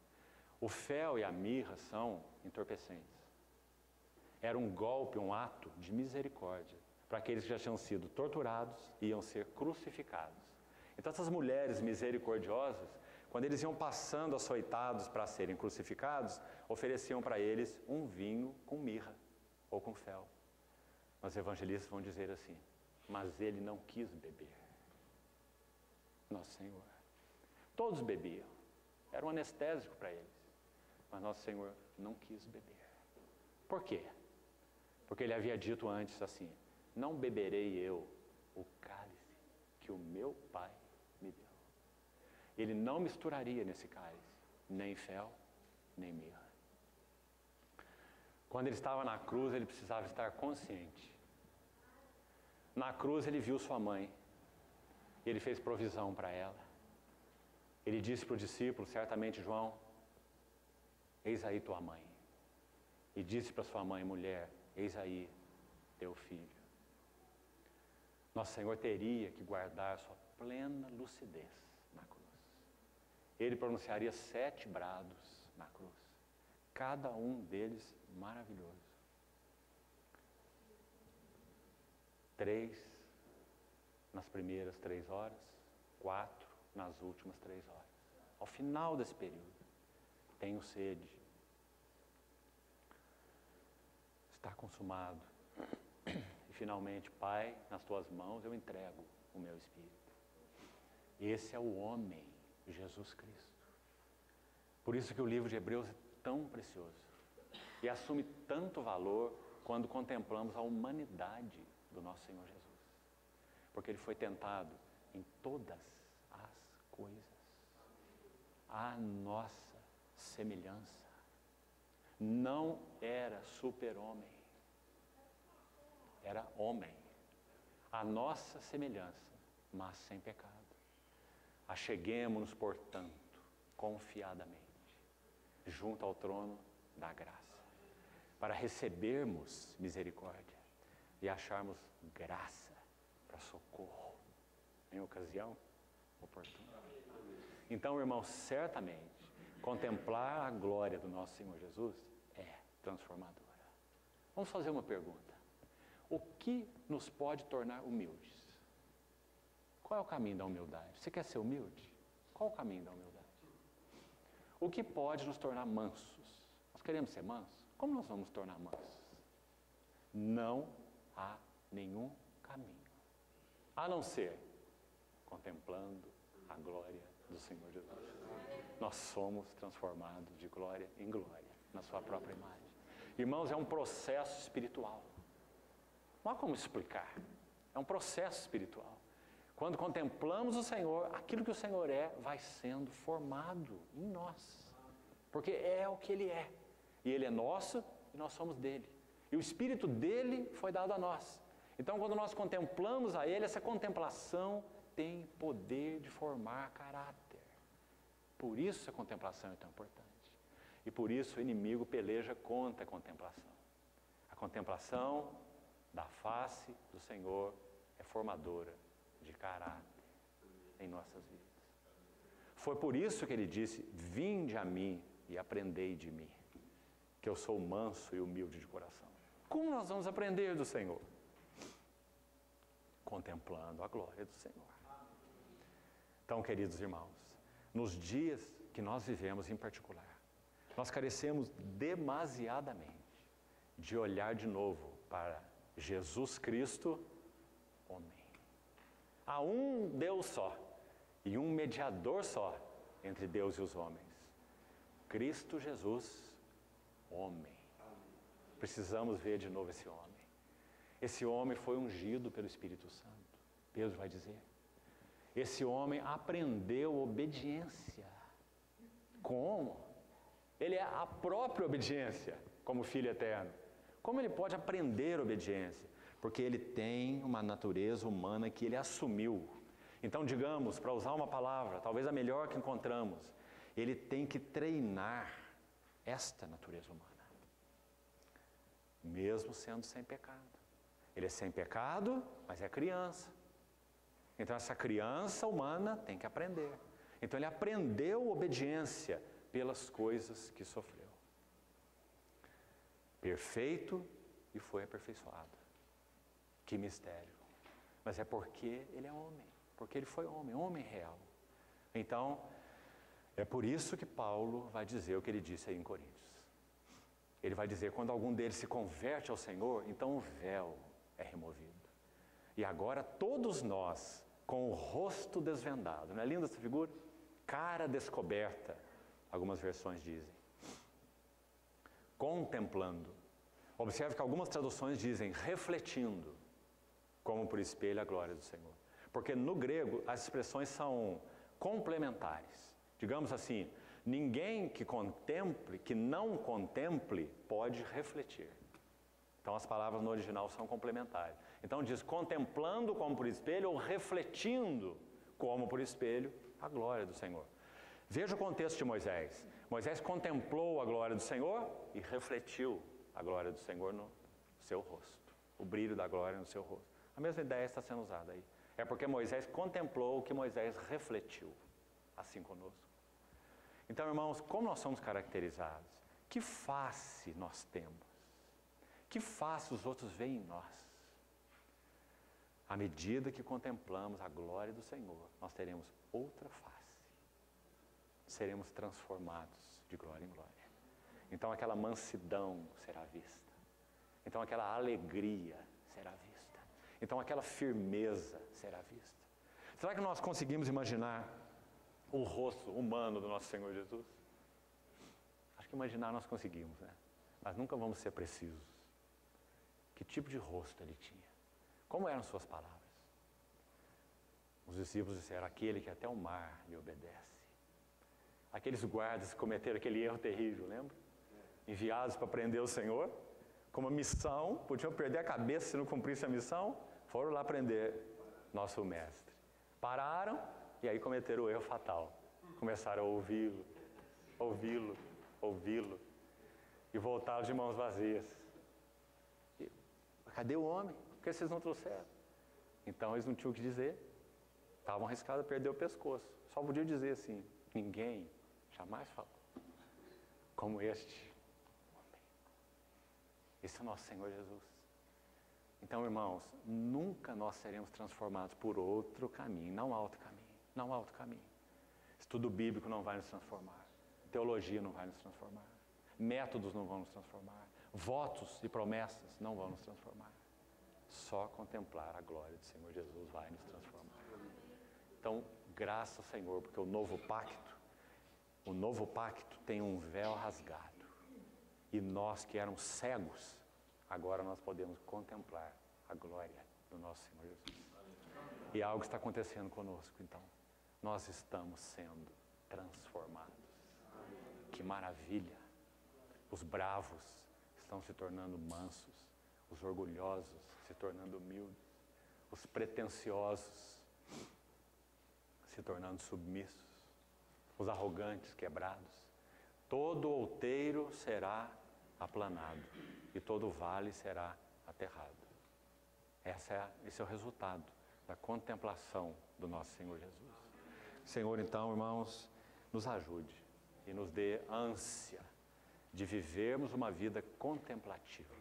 S2: O fel e a mirra são entorpecentes. Era um golpe, um ato de misericórdia para aqueles que já tinham sido torturados e iam ser crucificados. Então essas mulheres misericordiosas, quando eles iam passando açoitados para serem crucificados, ofereciam para eles um vinho com mirra ou com fel. Os evangelistas vão dizer assim, mas ele não quis beber. Nosso Senhor. Todos bebiam. Era um anestésico para eles. Mas Nosso Senhor não quis beber. Por quê? Porque ele havia dito antes assim, não beberei eu o cálice que o meu Pai me deu. Ele não misturaria nesse cálice, nem fel, nem mirra. Quando ele estava na cruz, ele precisava estar consciente. Na cruz ele viu sua mãe, e ele fez provisão para ela. Ele disse para o discípulo, certamente João, eis aí tua mãe. E disse para sua mãe, mulher, eis aí teu filho. Nosso Senhor teria que guardar sua plena lucidez na cruz. Ele pronunciaria 7 brados na cruz. Cada um deles maravilhoso. 3 nas primeiras 3 horas, 4 nas últimas 3 horas. Ao final desse período, tenho sede. está consumado. E finalmente, Pai, nas tuas mãos eu entrego o meu espírito. Esse é o homem, Jesus Cristo. Por isso que o livro de Hebreus é tão precioso e assume tanto valor quando contemplamos a humanidade do nosso Senhor Jesus. Porque Ele foi tentado em todas as coisas, à nossa semelhança. Não era super-homem, era homem, à nossa semelhança, mas sem pecado. Acheguemo-nos, portanto, confiadamente, junto ao trono da graça, para recebermos misericórdia e acharmos graça para socorro em ocasião oportuna. Então, irmãos, certamente, contemplar a glória do nosso Senhor Jesus é transformadora. Vamos fazer uma pergunta. O que nos pode tornar humildes? Qual é o caminho da humildade? Você quer ser humilde? Qual é o caminho da humildade? O que pode nos tornar mansos? Nós queremos ser mansos? Como nós vamos nos tornar mansos? Não há nenhum caminho, a não ser contemplando a glória do Senhor Jesus. Nós somos transformados de glória em glória, na sua própria imagem. Irmãos, é um processo espiritual. Não há como explicar. É um processo espiritual. Quando contemplamos o Senhor, aquilo que o Senhor é, vai sendo formado em nós. Porque é o que Ele é. E Ele é nosso e nós somos dele. E o Espírito dele foi dado a nós. Então, quando nós contemplamos a Ele, essa contemplação tem poder de formar caráter. Por isso a contemplação é tão importante. E por isso o inimigo peleja contra a contemplação. A contemplação da face do Senhor é formadora de caráter em nossas vidas. Foi por isso que Ele disse: vinde a mim e aprendei de mim, que eu sou manso e humilde de coração. Como nós vamos aprender do Senhor? Contemplando a glória do Senhor. Então, queridos irmãos, nos dias que nós vivemos em particular, nós carecemos demasiadamente de olhar de novo para Jesus Cristo, homem. Há um Deus só e um mediador só entre Deus e os homens. Cristo Jesus, homem. Precisamos ver de novo esse homem. Esse homem foi ungido pelo Espírito Santo. Pedro vai dizer. Esse homem aprendeu obediência. Como? Ele é a própria obediência, como Filho eterno. Como ele pode aprender obediência? Porque ele tem uma natureza humana que ele assumiu. Então, digamos, para usar uma palavra, talvez a melhor que encontramos, ele tem que treinar esta natureza humana. Mesmo sendo sem pecado. Ele é sem pecado, mas é criança. Então essa criança humana tem que aprender. Então ele aprendeu obediência pelas coisas que sofreu. Perfeito e foi aperfeiçoado. Que mistério. Mas é porque ele é homem. Porque ele foi homem, homem real. Então, é por isso que Paulo vai dizer o que ele disse aí em Coríntios. Ele vai dizer, quando algum deles se converte ao Senhor, então o véu é removido. E agora todos nós, com o rosto desvendado, não é linda essa figura? Cara descoberta, algumas versões dizem. Contemplando. Observe que algumas traduções dizem refletindo, como por espelho a glória do Senhor. Porque no grego as expressões são complementares. Digamos assim, ninguém que contemple, que não contemple, pode refletir. Então as palavras no original são complementares. Então diz contemplando como por espelho ou refletindo como por espelho a glória do Senhor. Veja o contexto de Moisés. Moisés contemplou a glória do Senhor e refletiu a glória do Senhor no seu rosto. O brilho da glória no seu rosto. A mesma ideia está sendo usada aí. É porque Moisés contemplou o que Moisés refletiu. Assim conosco. Então, irmãos, como nós somos caracterizados? Que face nós temos? Que face os outros veem em nós? À medida que contemplamos a glória do Senhor, nós teremos outra face. Seremos transformados de glória em glória. Então aquela mansidão será vista. Então aquela alegria será vista. Então aquela firmeza será vista. Será que nós conseguimos imaginar o rosto humano do nosso Senhor Jesus? Acho que imaginar nós conseguimos, né? Mas nunca vamos ser precisos. Que tipo de rosto ele tinha? Como eram suas palavras? Os discípulos disseram: aquele que até o mar lhe obedece. Aqueles guardas que cometeram aquele erro terrível, lembra? Enviados para prender o Senhor, com uma missão, podiam perder a cabeça se não cumprisse a missão, foram lá prender nosso mestre. Pararam e aí cometeram o erro fatal. Começaram a ouvi-lo, ouvi-lo, ouvi-lo, e voltaram de mãos vazias. E, cadê o homem? Por que vocês não trouxeram? Então eles não tinham o que dizer. Estavam arriscados a perder o pescoço. Só podiam dizer assim: ninguém jamais falou como este homem. Esse é o nosso Senhor Jesus. Então, irmãos, nunca nós seremos transformados por outro caminho. Não há outro caminho. Não há outro caminho. Estudo bíblico não vai nos transformar. Teologia não vai nos transformar. Métodos não vão nos transformar. Votos e promessas não vão nos transformar. Só contemplar a glória do Senhor Jesus vai nos transformar. Então, graças ao Senhor, porque o novo pacto tem um véu rasgado. E nós que éramos cegos, agora nós podemos contemplar a glória do nosso Senhor Jesus. E algo está acontecendo conosco, então. Nós estamos sendo transformados. Que maravilha! Os bravos estão se tornando mansos, os orgulhosos se tornando humildes, os pretensiosos se tornando submissos, os arrogantes quebrados. Todo outeiro será aplanado e todo vale será aterrado. Esse é o resultado da contemplação do nosso Senhor Jesus. Senhor, então, irmãos, nos ajude e nos dê ânsia de vivermos uma vida contemplativa,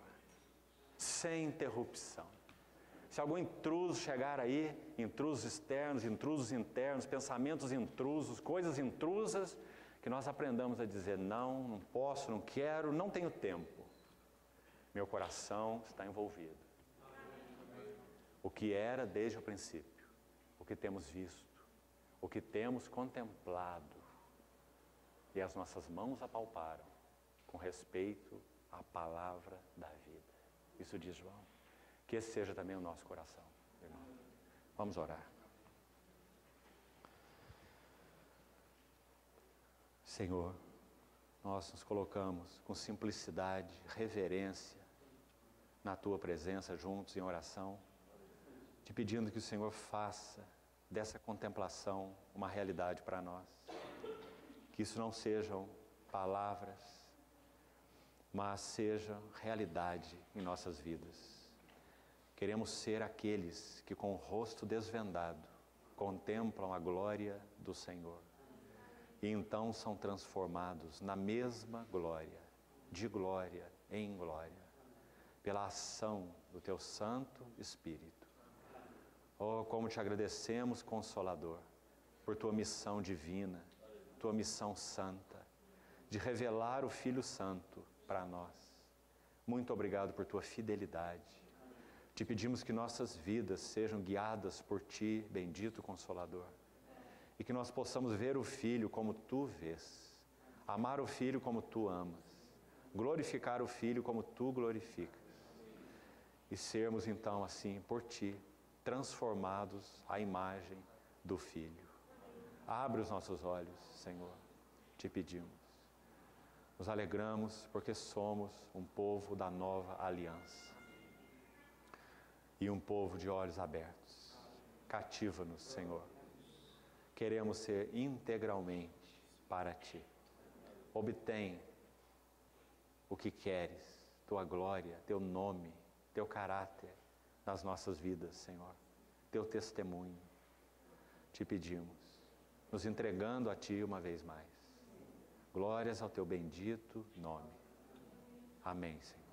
S2: sem interrupção. Se algum intruso chegar aí, intrusos externos, intrusos internos, pensamentos intrusos, coisas intrusas, que nós aprendamos a dizer: não, não posso, não quero, não tenho tempo. Meu coração está envolvido. O que era desde o princípio, o que temos visto, o que temos contemplado, e as nossas mãos apalparam, com respeito à palavra da vida. Isso diz João. Que esse seja também o nosso coração, irmão. Vamos orar. Senhor, nós nos colocamos com simplicidade, reverência, na Tua presença, juntos em oração, te pedindo que o Senhor faça dessa contemplação uma realidade para nós. Que isso não sejam palavras, mas seja realidade em nossas vidas. Queremos ser aqueles que com o rosto desvendado contemplam a glória do Senhor e então são transformados na mesma glória, de glória em glória, pela ação do Teu Santo Espírito. Oh, como te agradecemos, Consolador, por Tua missão divina, Tua missão santa, de revelar o Filho Santo para nós. Muito obrigado por Tua fidelidade. Te pedimos que nossas vidas sejam guiadas por Ti, bendito Consolador, e que nós possamos ver o Filho como Tu vês, amar o Filho como Tu amas, glorificar o Filho como Tu glorificas, e sermos então assim, por Ti, transformados à imagem do Filho. Abre os nossos olhos, Senhor, te pedimos. Nos alegramos porque somos um povo da nova aliança. E um povo de olhos abertos. Cativa-nos, Senhor. Queremos ser integralmente para Ti. Obtém o que queres, Tua glória, Teu nome, Teu caráter nas nossas vidas, Senhor. Teu testemunho. Te pedimos, nos entregando a Ti uma vez mais. Glórias ao Teu bendito nome. Amém, Senhor.